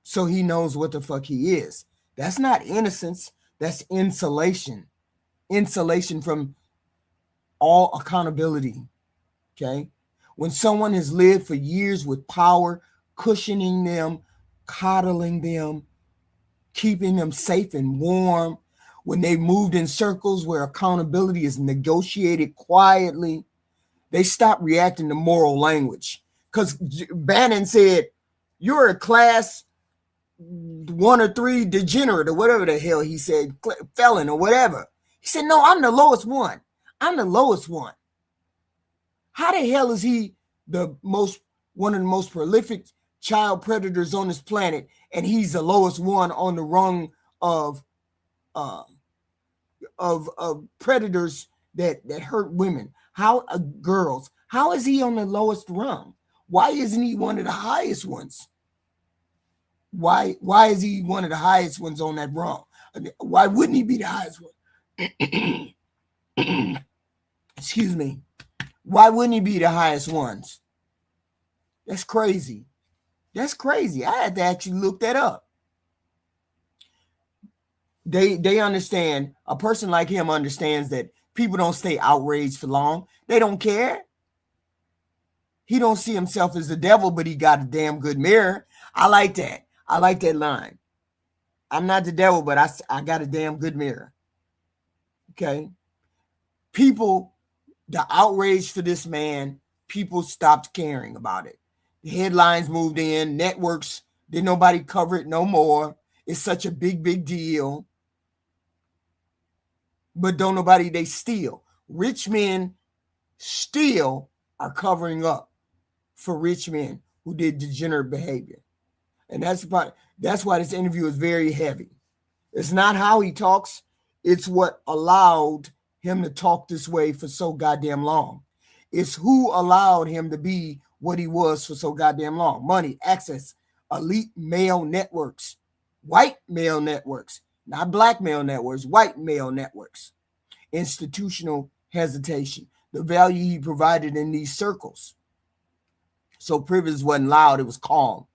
So he knows what the fuck he is. That's not innocence. That's insulation. Insulation from all accountability. Okay? When someone has lived for years with power, cushioning them, coddling them, keeping them safe and warm, when they moved in circles where accountability is negotiated quietly, they stop reacting to moral language. Because Bannon said, you're a class 1 or 3 degenerate or whatever the hell he said, felon or whatever. He said, no, I'm the lowest one. I'm the lowest one. How the hell is he one of the most prolific child predators on this planet, and he's the lowest one on the rung of predators that hurt women? How girls? How is he on the lowest rung? Why isn't he one of the highest ones? Why is he one of the highest ones on that rung? Why wouldn't he be the highest one? Excuse me. Why wouldn't he be the highest ones? That's crazy. That's crazy. I had to actually look that up. They understand, a person like him understands that people don't stay outraged for long. They don't care. He don't see himself as the devil, but he got a damn good mirror. I like that. I like that line. I'm not the devil, but I got a damn good mirror. Okay. People, the outrage for this man, people stopped caring about it. The headlines moved in, networks, did nobody cover it no more. It's such a big deal. But don't nobody, they steal. Rich men still are covering up for rich men who did degenerate behavior. And that's why this interview is very heavy. It's not how he talks, it's what allowed him to talk this way for so goddamn long. It's who allowed him to be what he was for so goddamn long. Money, access, elite male networks, white male networks, not black male networks, white male networks, institutional hesitation, the value he provided in these circles. So privilege wasn't loud, it was calm.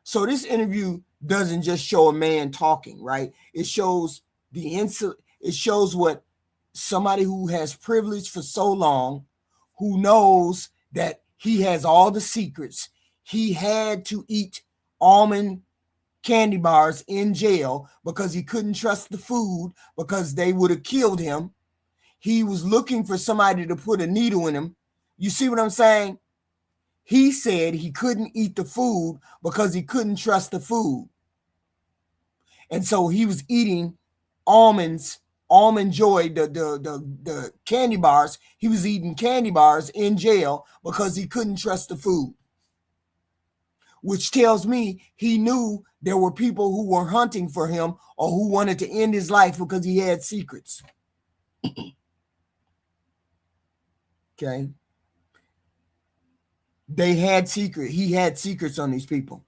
So this interview doesn't just show a man talking, right? It shows it shows what somebody who has privilege for so long, who knows that he has all the secrets. He had to eat almond candy bars in jail because he couldn't trust the food because they would have killed him. He was looking for somebody to put a needle in him. You see what I'm saying? He said he couldn't eat the food because he couldn't trust the food. And so he was eating almonds, almond joy, the candy bars. He was eating candy bars in jail because he couldn't trust the food. Which tells me he knew there were people who were hunting for him or who wanted to end his life because he had secrets. Okay. They had secret. He had secrets on these people.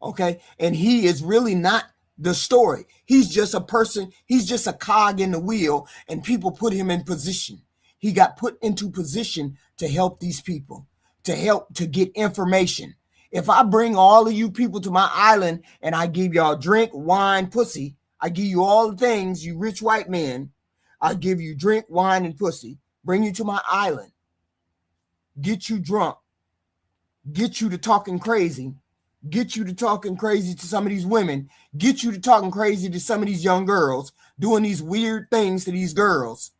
Okay. And he is really not the story. He's just a person. He's just a cog in the wheel, and people put him in position. He got put into position to help these people, to help to get information. If I bring all of you people to my island and I give y'all drink, wine, pussy, I give you all the things, you rich white men, I give you drink, wine, and pussy, bring you to my island, get you drunk, get you to talking crazy, get you to talking crazy to some of these women, get you to talking crazy to some of these young girls, doing these weird things to these girls.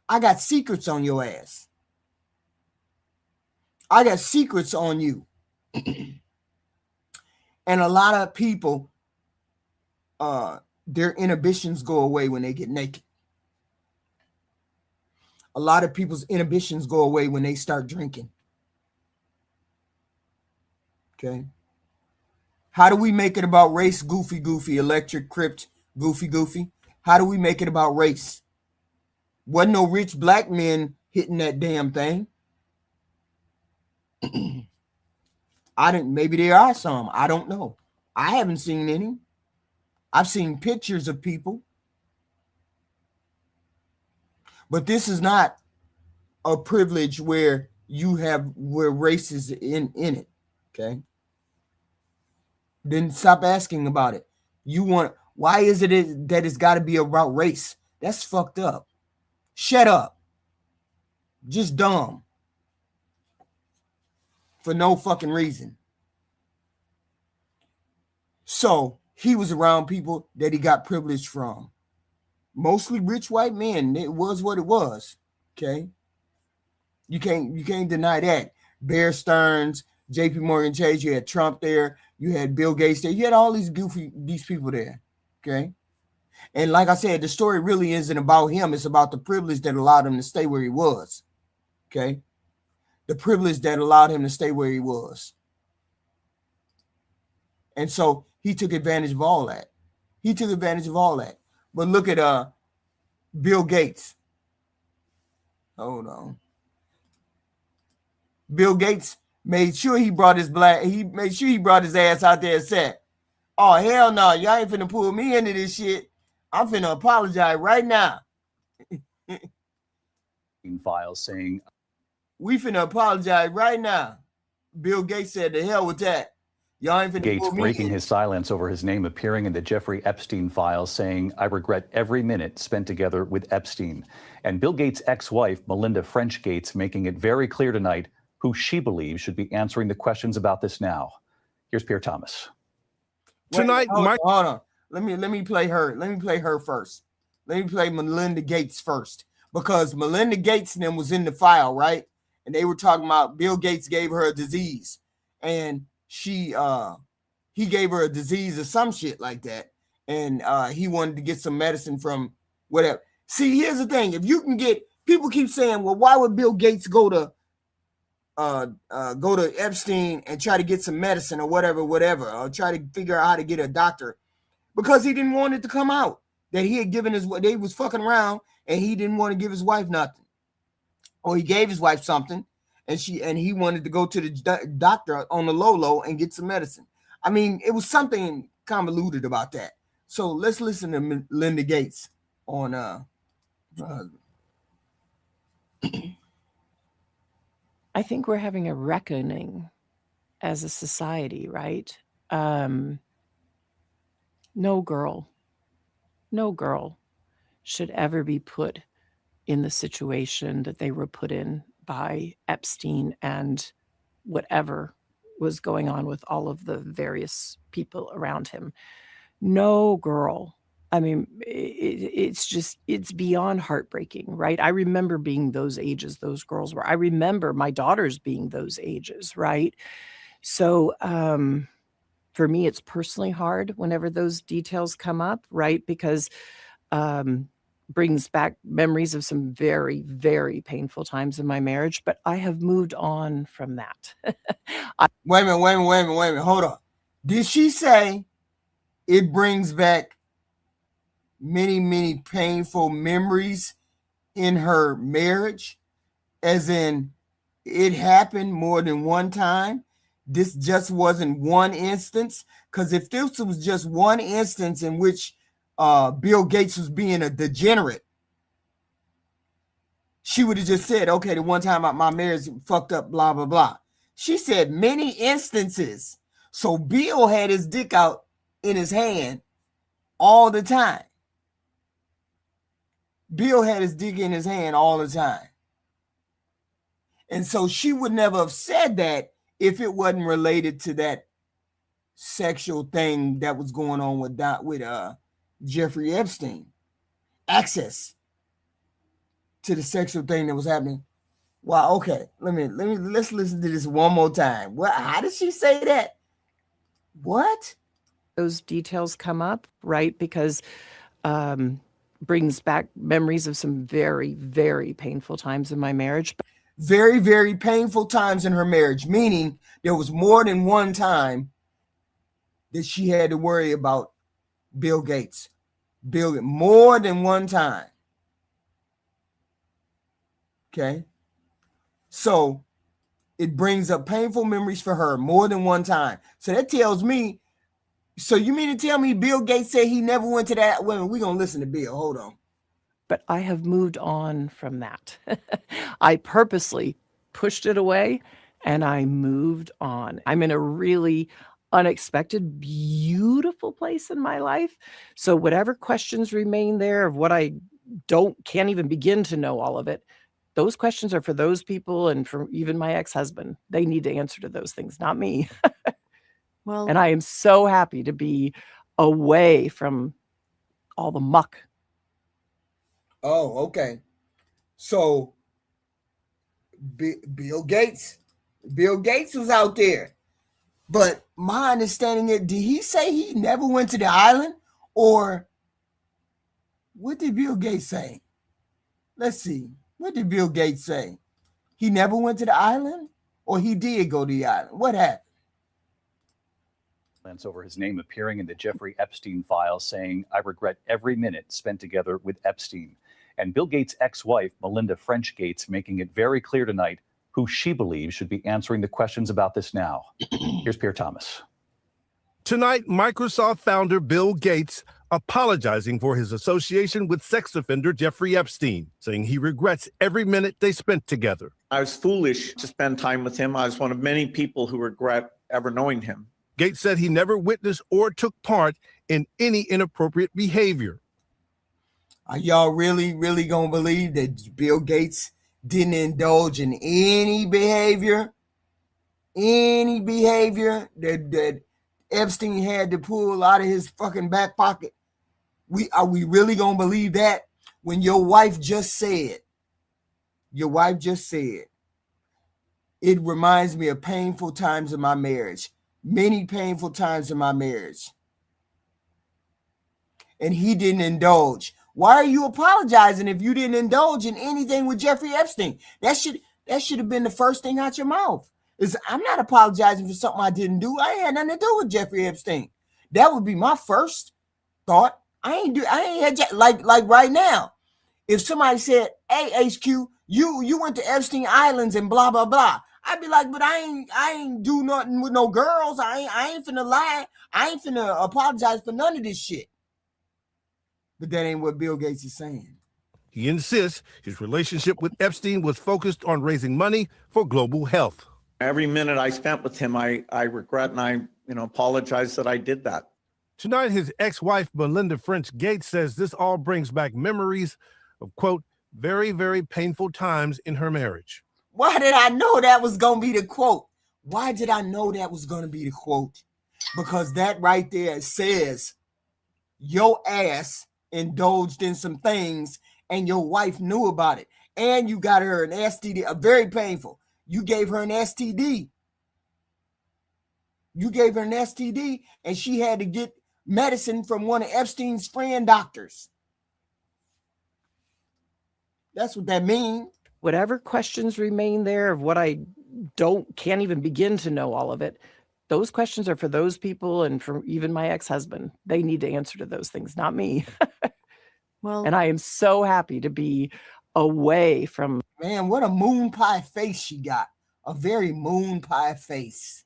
I got secrets on your ass. I got secrets on you. And a lot of people, their inhibitions go away when they get naked. A lot of people's inhibitions go away when they start drinking. Okay. How do we make it about race? Goofy, goofy, electric, crypt, goofy, goofy. How do we make it about race? Wasn't no rich black men hitting that damn thing. Maybe there are some. I don't know. I haven't seen any. I've seen pictures of people. But this is not a privilege where race is in it. Okay. Then stop asking about it. Why is it that it's got to be about race? That's fucked up. Shut up. Just dumb. For no fucking reason. So he was around people that he got privilege from. Mostly rich white men. It was what it was. Okay. You can't deny that. Bear Stearns, JP Morgan Chase, you had Trump there, you had Bill Gates there, you had all these people there. Okay. And like I said, the story really isn't about him. It's about the privilege that allowed him to stay where he was. Okay. The privilege that allowed him to stay where he was. And so he took advantage of all that. But look at Bill Gates. Hold on. Bill Gates made sure he brought his ass out there and said, "Oh, hell no, y'all ain't finna pull me into this shit. I'm finna apologize right now." Files saying, "We finna apologize right now." Bill Gates said, "The hell with that. Y'all ain't finna Gates pull me breaking in." his silence over his name appearing in the Jeffrey Epstein files, saying, "I regret every minute spent together with Epstein." And Bill Gates' ex-wife, Melinda French Gates, making it very clear tonight who she believes should be answering the questions about this now. Here's Pierre Thomas. Tonight, hold on. Let me play her. Let me play her first. Let me play Melinda Gates first, because Melinda Gates and them was in the file, right? And they were talking about Bill Gates gave her a disease, and he gave her a disease or some shit like that, and he wanted to get some medicine from whatever. See, here's the thing: if you can get, people keep saying, "Well, why would Bill Gates go to Epstein and try to get some medicine or whatever, or try to figure out how to get a doctor?" Because he didn't want it to come out that he had given they was fucking around, and he didn't want to give his wife nothing, or he gave his wife something, and he wanted to go to the doctor on the low and get some medicine. I mean, it was something convoluted about that. So let's listen to Melinda Gates on I think we're having a reckoning as a society, right? no girl should ever be put in the situation that they were put in by Epstein and whatever was going on with all of the various people around him. No girl. I mean, it's beyond heartbreaking, right? I remember being those ages those girls were. I remember my daughters being those ages, right? So, for me, it's personally hard whenever those details come up, right? Because brings back memories of some very, very painful times in my marriage, but I have moved on from that. Wait a minute. Hold on. Did she say it brings back many, many painful memories in her marriage? As in, it happened more than one time? This just wasn't one instance? Because if this was just one instance in which Bill Gates was being a degenerate, she would have just said, okay, the one time my marriage fucked up, blah, blah, blah. She said many instances. So Bill had his dick out in his hand all the time. Bill had his dick in his hand all the time. And so she would never have said that if it wasn't related to that sexual thing that was going on with Jeffrey Epstein. Access to the sexual thing that was happening. Wow, okay. Let's listen to this one more time. What? How did she say that? What? Those details come up, right? Because brings back memories of some very, very painful times in my marriage. Very, very painful times in her marriage, meaning there was more than one time that she had to worry about Bill Gates. More than one time. Okay. So it brings up painful memories for her more than one time. So that tells me, so you mean to tell me Bill Gates said he never went to that? Well, we're going to listen to Bill. Hold on. But I have moved on from that. I purposely pushed it away and I moved on. I'm in a really unexpected, beautiful place in my life. So whatever questions remain there of what I can't even begin to know all of it, those questions are for those people and for even my ex-husband. They need to answer to those things, not me. Well, and I am so happy to be away from all the muck. Oh, okay. So Bill Gates was out there. But my understanding is, did he say he never went to the island? Or what did Bill Gates say? Let's see. What did Bill Gates say? He never went to the island? Or he did go to the island? What happened? Over his name appearing in the Jeffrey Epstein files, saying, "I regret every minute spent together with Epstein." And Bill Gates' ex-wife, Melinda French Gates, making it very clear tonight who she believes should be answering the questions about this now. Here's Pierre Thomas. Tonight, Microsoft founder Bill Gates apologizing for his association with sex offender Jeffrey Epstein, saying he regrets every minute they spent together. I was foolish to spend time with him. I was one of many people who regret ever knowing him. Gates said he never witnessed or took part in any inappropriate behavior. Are y'all really gonna believe that Bill Gates didn't indulge in any behavior that Epstein had to pull out of his fucking back pocket? Are we really gonna believe that when your wife just said, it reminds me of painful times in my marriage, many painful times in my marriage, and he didn't indulge? Why are you apologizing if you didn't indulge in anything with Jeffrey Epstein? That should have been the first thing out your mouth. Is I'm not apologizing for something I didn't do. I ain't had nothing to do with Jeffrey Epstein. That would be my first thought. I ain't had like right now. If somebody said, "Hey, HQ, you went to Epstein Islands and blah blah blah," I'd be like, "But I ain't do nothing with no girls. I ain't finna lie. I ain't finna apologize for none of this shit." But that ain't what Bill Gates is saying. He insists his relationship with Epstein was focused on raising money for global health. Every minute I spent with him, I regret, and apologize that I did that. Tonight, his ex-wife, Melinda French Gates, says this all brings back memories of, quote, very, very painful times in her marriage. Why did I know that was going to be the quote? Why did I know that was going to be the quote? Because that right there says your ass indulged in some things and your wife knew about it. And you got her an STD, very painful. You gave her an STD. You gave her an STD and she had to get medicine from one of Epstein's friend doctors. That's what that means. Whatever questions remain there of what I can't even begin to know all of it, those questions are for those people and for even my ex-husband. They need to answer to those things, not me. Well, And I am so happy to be away from. Man, what a moon pie face she got. A very moon pie face.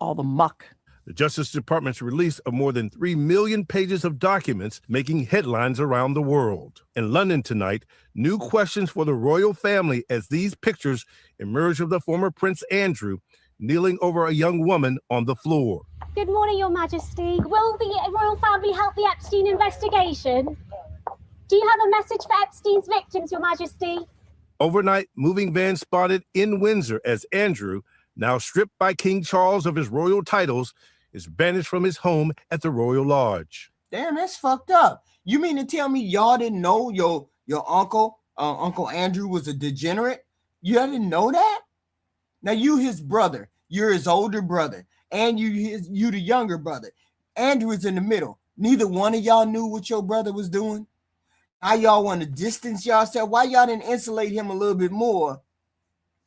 All the muck. The Justice Department's release of more than 3 million pages of documents making headlines around the world. In London tonight, new questions for the royal family as these pictures emerge of the former Prince Andrew kneeling over a young woman on the floor. Good morning, Your Majesty. Will the royal family help the Epstein investigation? Do you have a message for Epstein's victims, Your Majesty? Overnight, moving van spotted in Windsor as Andrew, now stripped by King Charles of his royal titles, is banished from his home at the Royal Lodge. Damn, that's fucked up. You mean to tell me y'all didn't know your uncle, Uncle Andrew, was a degenerate? You didn't know that? Now you his brother. You're his older brother. And you the younger brother. Andrew is in the middle. Neither one of y'all knew what your brother was doing. Now y'all want to distance yourself. Why y'all didn't insulate him a little bit more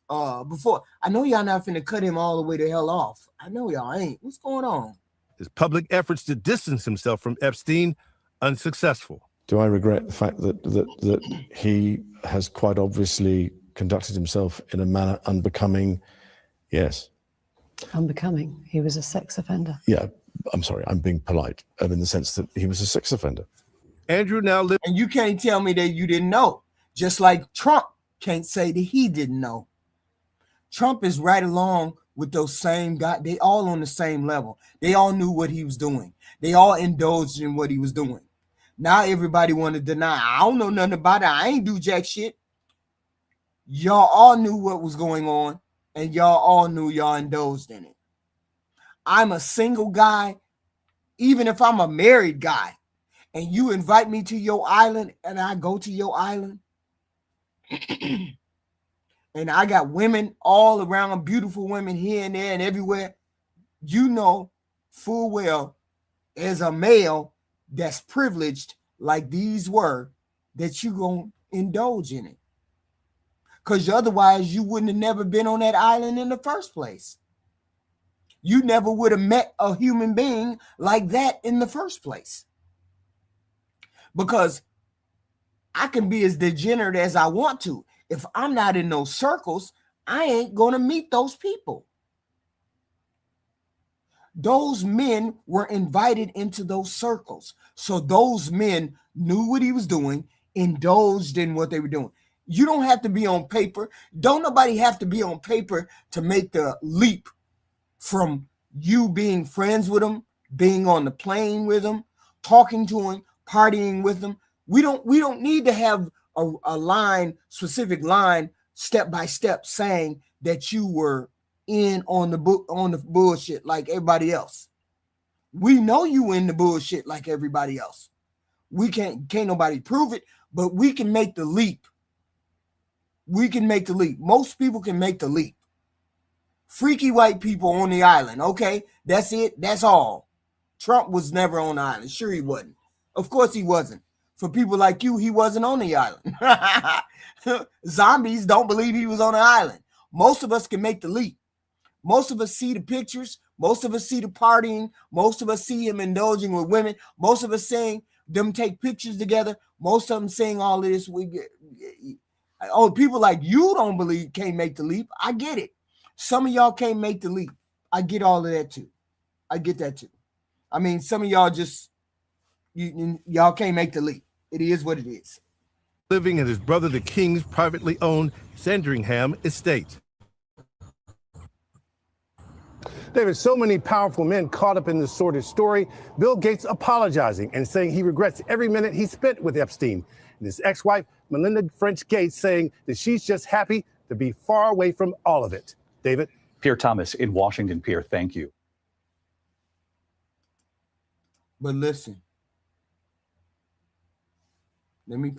before? I know y'all not finna cut him all the way the hell off. I know y'all ain't. What's going on? His public efforts to distance himself from Epstein unsuccessful. Do I regret the fact that he has quite obviously conducted himself in a manner unbecoming? Yes. unbecoming. He was a sex offender. Yeah, I'm sorry, I'm being polite in the sense that he was a sex offender. Andrew now lives. And you can't tell me that you didn't know. Just like Trump can't say that he didn't know. Trump is right along with those same guys. They all on the same level. They all knew what he was doing. They all indulged in what he was doing. Now everybody want to deny. I don't know nothing about it. I ain't do jack shit. Y'all all knew what was going on, and y'all all knew y'all indulged in it. I'm a single guy, even if I'm a married guy, and you invite me to your island, and I go to your island, and I got women all around, beautiful women here and there and everywhere. You know full well, as a male that's privileged like these were, that you gonna indulge in it. Because otherwise you wouldn't have never been on that island in the first place. You never would have met a human being like that in the first place. Because I can be as degenerate as I want to. If I'm not in those circles, I ain't going to meet those people. Those men were invited into those circles. So those men knew what he was doing, indulged in what they were doing. You don't have to be on paper. Don't nobody have to be on paper to make the leap from you being friends with them, being on the plane with them, talking to them, partying with them. We don't need to have a line, specific line, step by step, saying that you were in on the bullshit like everybody else. We know you in the bullshit like everybody else. We can't nobody prove it, but we can make the leap. We can make the leap. Most people can make the leap. Freaky white people on the island. Okay, that's it. That's all. Trump was never on the island. Sure, he wasn't. Of course, he wasn't. For people like you, he wasn't on the island. Zombies don't believe he was on the island. Most of us can make the leap. Most of us see the pictures. Most of us see the partying. Most of us see him indulging with women. Most of us seeing them take pictures together. Most of them saying all this. People like you don't believe can't make the leap. I get it. Some of y'all can't make the leap. I get all of that too. I get that too. I mean, some of y'all just y'all can't make the leap. It is what it is. Living at his brother the king's privately owned Sandringham estate. David, so many powerful men caught up in this sordid story. Bill Gates apologizing and saying he regrets every minute he spent with Epstein. And his ex-wife, Melinda French Gates, saying that she's just happy to be far away from all of it. David? Pierre Thomas in Washington. Pierre, thank you. But listen, let me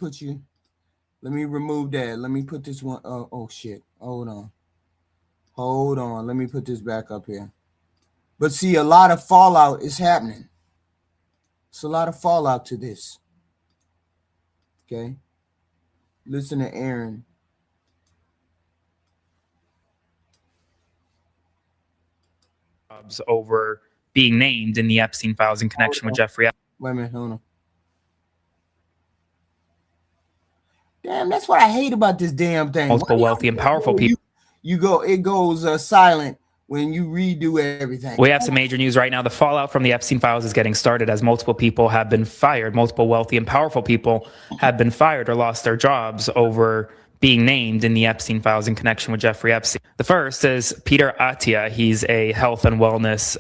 remove that. Let me put this one. Oh shit. Hold on. Let me put this back up here. But see, a lot of fallout is happening. It's a lot of fallout to this. Okay. Listen to Aaron. Over being named in the Epstein files in connection with Jeffrey Epstein. Wait a minute, hold on. Damn, that's what I hate about this damn thing. Multiple wealthy and powerful people. It goes silent when you redo everything. We have some major news right now. The fallout from the Epstein files is getting started as multiple people have been fired. Multiple wealthy and powerful people have been fired or lost their jobs over being named in the Epstein files in connection with Jeffrey Epstein. The first is Peter Attia. He's a health and wellness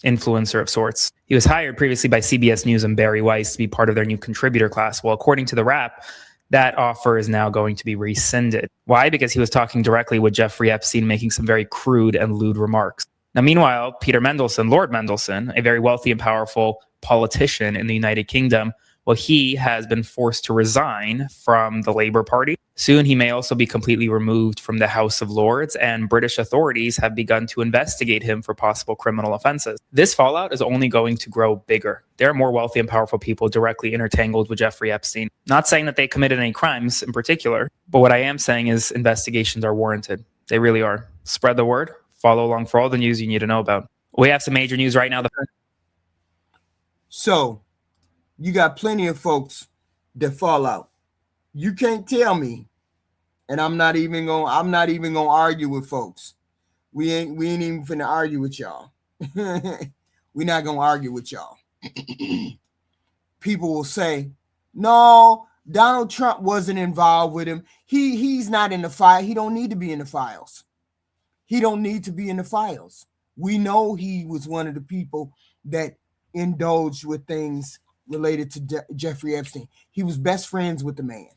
influencer of sorts. He was hired previously by CBS News and Barry Weiss to be part of their new contributor class. Well, according to the Wrap, that offer is now going to be rescinded. Why? Because he was talking directly with Jeffrey Epstein, making some very crude and lewd remarks. Now, meanwhile, Peter Mendelsohn, Lord Mendelsohn, a very wealthy and powerful politician in the United Kingdom, well, he has been forced to resign from the Labour Party. Soon, he may also be completely removed from the House of Lords, and British authorities have begun to investigate him for possible criminal offenses. This fallout is only going to grow bigger. There are more wealthy and powerful people directly intertangled with Jeffrey Epstein. Not saying that they committed any crimes in particular, but what I am saying is investigations are warranted. They really are. Spread the word. Follow along for all the news you need to know about. We have some major news right now. So, you got plenty of folks that fall out. You can't tell me, and I'm not even gonna argue with folks. We ain't even finna argue with y'all. We're not gonna argue with y'all. People will say, no, Donald Trump wasn't involved with him. He's not in the file. He don't need to be in the files. He don't need to be in the files. We know he was one of the people that indulged with things related to Jeffrey Epstein. He was best friends with the man.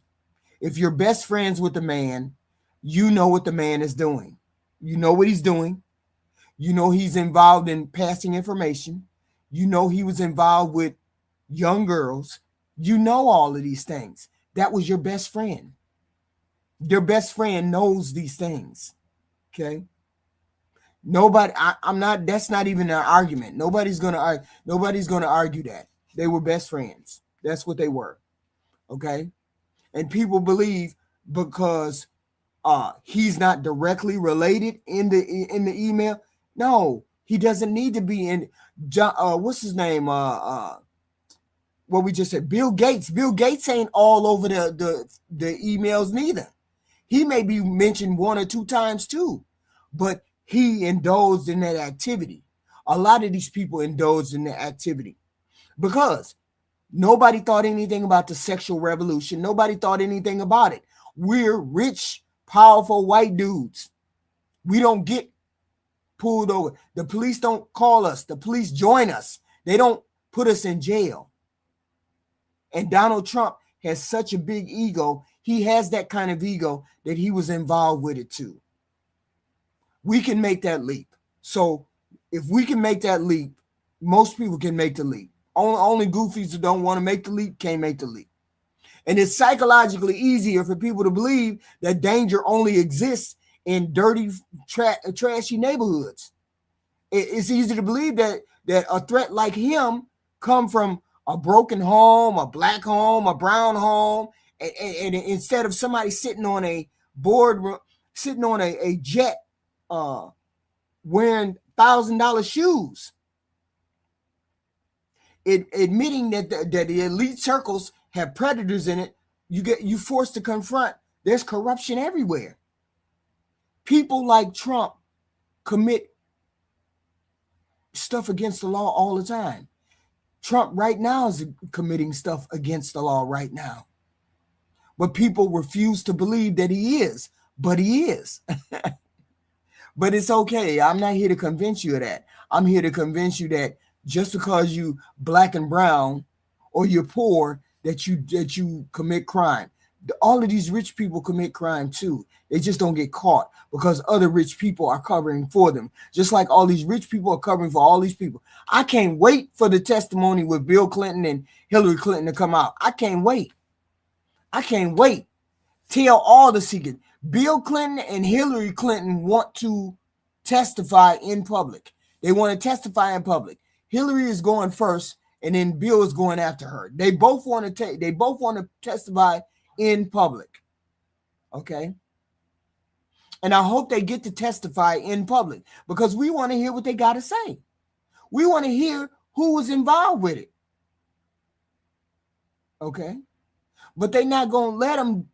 If you're best friends with the man, you know what the man is doing. You know what he's doing. You know he's involved in passing information. You know he was involved with young girls. You know all of these things. That was your best friend. Your best friend knows these things. Okay? Nobody, that's not even an argument. Nobody's gonna argue that. They were best friends. That's what they were. Okay? And people believe because he's not directly related in the email. No, he doesn't need to be in. What's his name? What we just said, Bill Gates. Bill Gates ain't all over the emails neither. He may be mentioned one or two times too, but he indulged in that activity. A lot of these people indulged in that activity because nobody thought anything about the sexual revolution. Nobody thought anything about it. We're rich, powerful white dudes. We don't get pulled over. The police don't call us. The police join us. They don't put us in jail. And Donald Trump has such a big ego. He has that kind of ego that he was involved with it too. We can make that leap. So if we can make that leap, most people can make the leap. Only goofies who don't want to make the leap can't make the leap. And it's psychologically easier for people to believe that danger only exists in dirty, trashy neighborhoods. It's easy to believe that a threat like him come from a broken home, a black home, a brown home, and instead of somebody sitting on a boardroom, sitting on a jet, wearing $1,000 shoes. Admitting that the elite circles have predators in it, you forced to confront. There's corruption everywhere. People like Trump commit stuff against the law all the time. Trump right now is committing stuff against the law right now. But people refuse to believe that he is, but he is. But it's okay. I'm not here to convince you of that. I'm here to convince you that just because you black and brown or you're poor, that you commit crime. All of these rich people commit crime too. They just don't get caught because other rich people are covering for them. Just like all these rich people are covering for all these people. I can't wait for the testimony with Bill Clinton and Hillary Clinton to come out. I can't wait. I can't wait. Tell all the secrets. Bill Clinton and Hillary Clinton want to testify in public. They want to testify in public. Hillary is going first, and then Bill is going after her. They both want to testify in public. Okay. And I hope they get to testify in public because we want to hear what they got to say. We want to hear who was involved with it. Okay. But they're not going to let them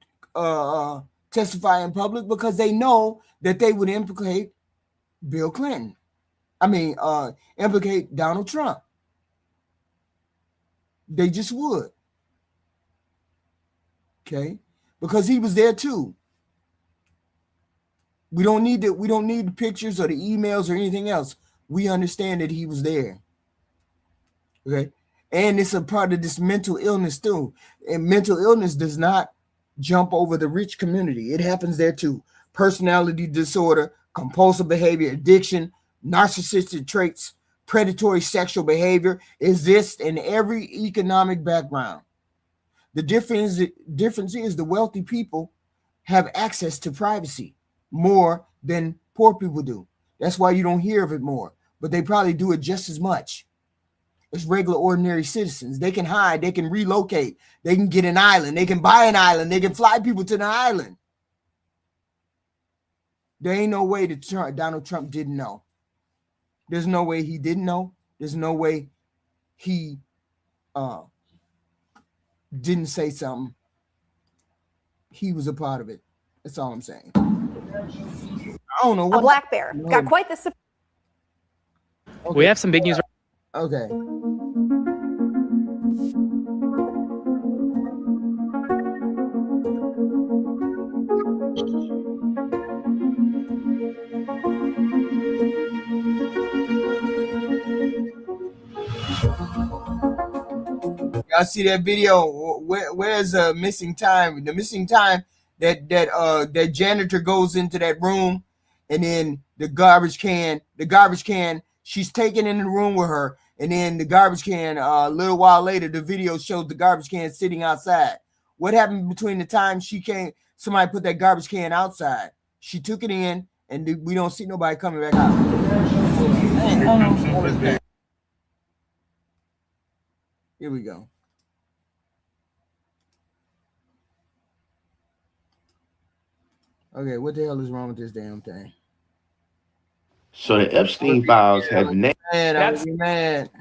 testify in public because they know that they would implicate Bill Clinton. Implicate Donald Trump. They just would. Okay. Because he was there too. We don't need the pictures or the emails or anything else. We understand that he was there. Okay. And it's a part of this mental illness too. And mental illness does not jump over the rich community. It happens there too. Personality disorder, compulsive behavior, addiction, narcissistic traits, predatory sexual behavior exist in every economic background. The difference is the wealthy people have access to privacy more than poor people do. That's why you don't hear of it more, but they probably do it just as much as regular ordinary citizens. They can hide, they can relocate, they can get an island, they can buy an island, they can fly people to the island. There ain't no way that Donald Trump didn't know. There's no way he didn't know. There's no way he didn't say something. He was a part of it. That's all I'm saying. I don't know what. A black bear got quite the. Okay. We have some big news. Okay. Y'all see that video? Where's missing time? The missing time that janitor goes into that room, and then the garbage can, she's taken in the room with her, and then the garbage can, a little while later, the video shows the garbage can sitting outside. What happened between the time she came, somebody put that garbage can outside. She took it in, and we don't see nobody coming back out. Here we go. Okay, what the hell is wrong with this damn thing? So the Epstein files have named.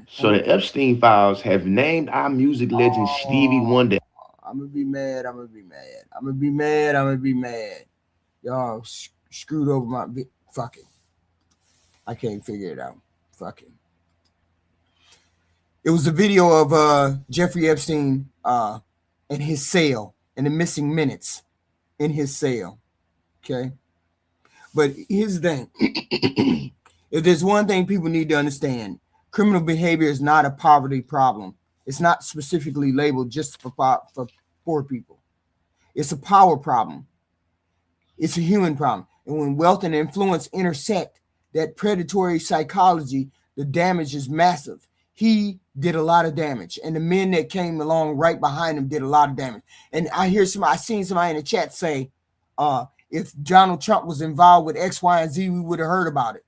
So the Epstein files have named our music legend Stevie Wonder. I'm gonna be mad. Y'all screwed over my fucking. I can't figure it out. Fucking. It was a video of Jeffrey Epstein in his cell and the missing minutes in his cell. Okay. But here's the thing. If there's one thing people need to understand, criminal behavior is not a poverty problem. It's not specifically labeled just for poor people. It's a power problem. It's a human problem. And when wealth and influence intersect, that predatory psychology, the damage is massive. He did a lot of damage, and the men that came along right behind him did a lot of damage. And I seen somebody in the chat say, if Donald Trump was involved with X, Y, and Z, we would have heard about it.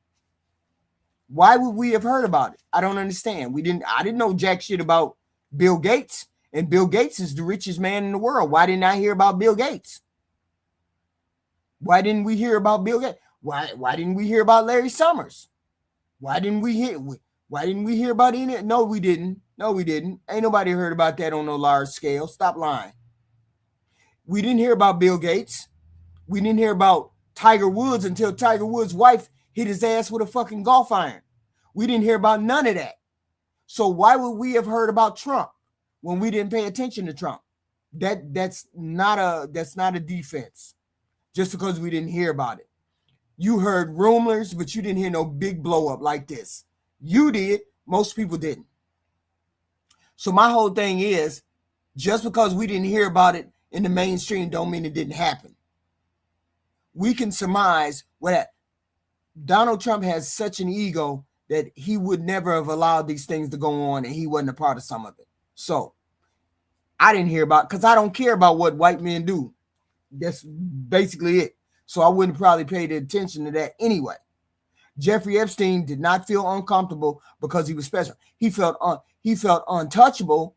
Why would we have heard about it? I don't understand. I didn't know jack shit about Bill Gates, and Bill Gates is the richest man in the world. Why didn't I hear about Bill Gates? Why didn't we hear about Bill Gates? Why didn't we hear about Larry Summers? Why didn't we hear about any? No, we didn't. Ain't nobody heard about that on no large scale. Stop lying. We didn't hear about Bill Gates. We didn't hear about Tiger Woods until Tiger Woods' wife hit his ass with a fucking golf iron. We didn't hear about none of that. So why would we have heard about Trump when we didn't pay attention to Trump? That's not a defense. Just because we didn't hear about it. You heard rumors, but you didn't hear no big blow up like this. You did. Most people didn't. So my whole thing is, just because we didn't hear about it in the mainstream don't mean it didn't happen. We can surmise what Donald Trump has such an ego that he would never have allowed these things to go on, and he wasn't a part of some of it. So I didn't hear about, because I don't care about what white men do. That's basically it. So I wouldn't probably pay the attention to that anyway. Jeffrey Epstein did not feel uncomfortable because he was special. He felt untouchable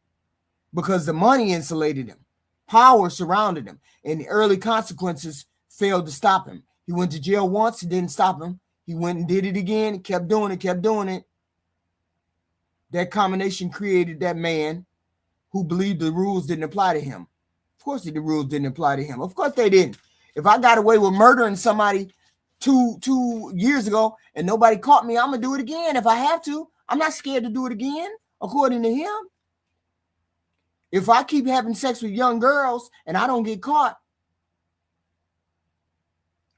because the money insulated him. Power surrounded him, and the early consequences failed to stop him. He went to jail once, it didn't stop him. He went and did it again, kept doing it. That combination created that man who believed the rules didn't apply to him. Of course the rules didn't apply to him. Of course they didn't. If I got away with murdering somebody two years ago and nobody caught me, I'm going to do it again if I have to. I'm not scared to do it again, according to him. If I keep having sex with young girls and I don't get caught,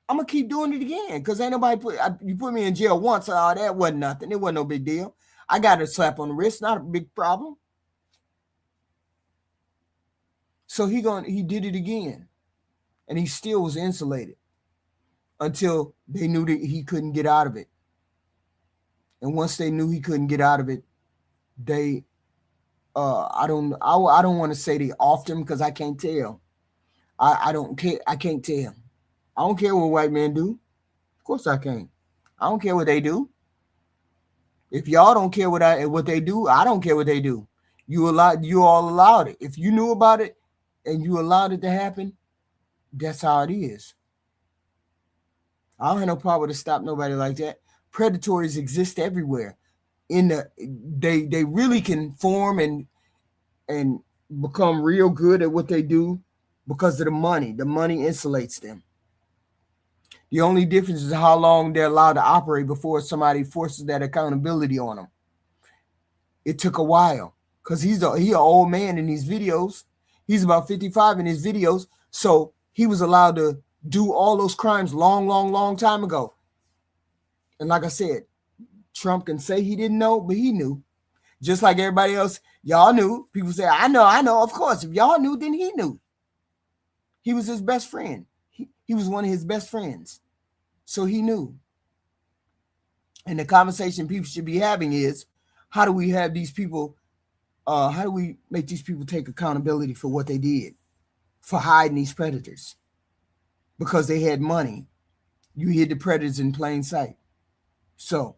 I'm going to keep doing it again because ain't nobody you put me in jail once. Oh, that wasn't nothing. It wasn't no big deal. I got a slap on the wrist, not a big problem. So he did it again, and he still was insulated until they knew that he couldn't get out of it. And once they knew he couldn't get out of it, they, I don't want to say they offed him because I can't tell. I don't care. I can't tell. I don't care what white men do. Of course I can't. I don't care what they do. If y'all don't care what they do, I don't care what they do. You all allowed it. If you knew about it and you allowed it to happen, that's how it is. I don't have no power to stop nobody like that. Predators exist everywhere. They really can form and become real good at what they do because of the money. The money insulates them. The only difference is how long they're allowed to operate before somebody forces that accountability on them. It took a while because he an old man in these videos. He's about 55 in his videos. So he was allowed to do all those crimes long time ago. And like I said, Trump can say he didn't know, but he knew. Just like everybody else, y'all knew. People say, I know. Of course, if y'all knew, then he knew. He was his best friend. He was one of his best friends. So he knew. And the conversation people should be having is, how do we have these people, how do we make these people take accountability for what they did, for hiding these predators? Because they had money. You hid the predators in plain sight. So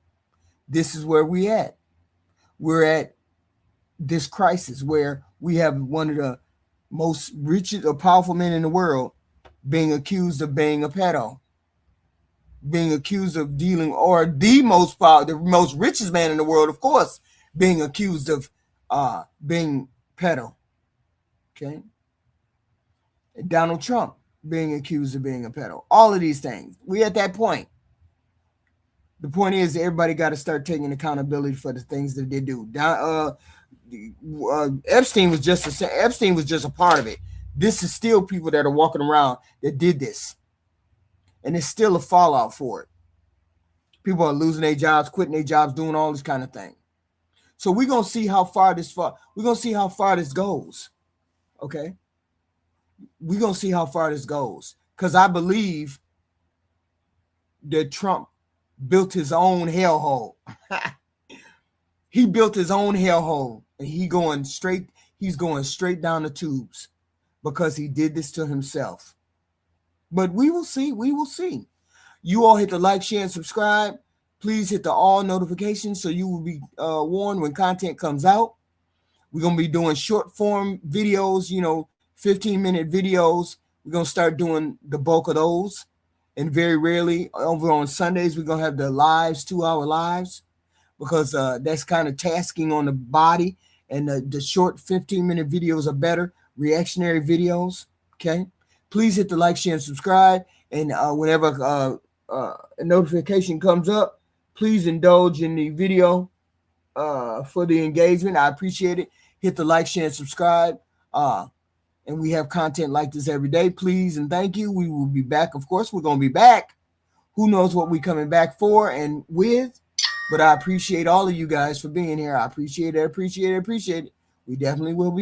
this is where we at. We're at this crisis where we have one of the most richest or powerful men in the world being accused of being a pedo, being accused of dealing, or the most richest man in the world, of course, being accused of being pedo. Okay. Donald Trump being accused of being a pedo. All of these things. We at that point. The point is, everybody got to start taking accountability for the things that they do. Epstein was just a part of it. This is still people that are walking around that did this, and there's still a fallout for it. People are losing their jobs, quitting their jobs, doing all this kind of thing. So we're gonna see how far this goes. Okay, we're gonna see how far this goes, because I believe that Trump built his own hellhole. He built his own hellhole, and he's going straight down the tubes because he did this to himself. But we will see. You all hit the like, share, and subscribe. Please hit the all notifications so you will be warned when content comes out. We're going to be doing short form videos, 15-minute videos. We're going to start doing the bulk of those. And very rarely, over on Sundays, we're going to have the lives, 2-hour lives, because that's kind of tasking on the body. And the short 15-minute videos are better, reactionary videos. Okay. Please hit the like, share, and subscribe. And whenever a notification comes up, please indulge in the video for the engagement. I appreciate it. Hit the like, share, and subscribe. And we have content like this every day. Please and thank you. We will be back. Of course, we're going to be back. who knows what we coming back for and with. But I appreciate all of you guys for being here. I appreciate it. We definitely will be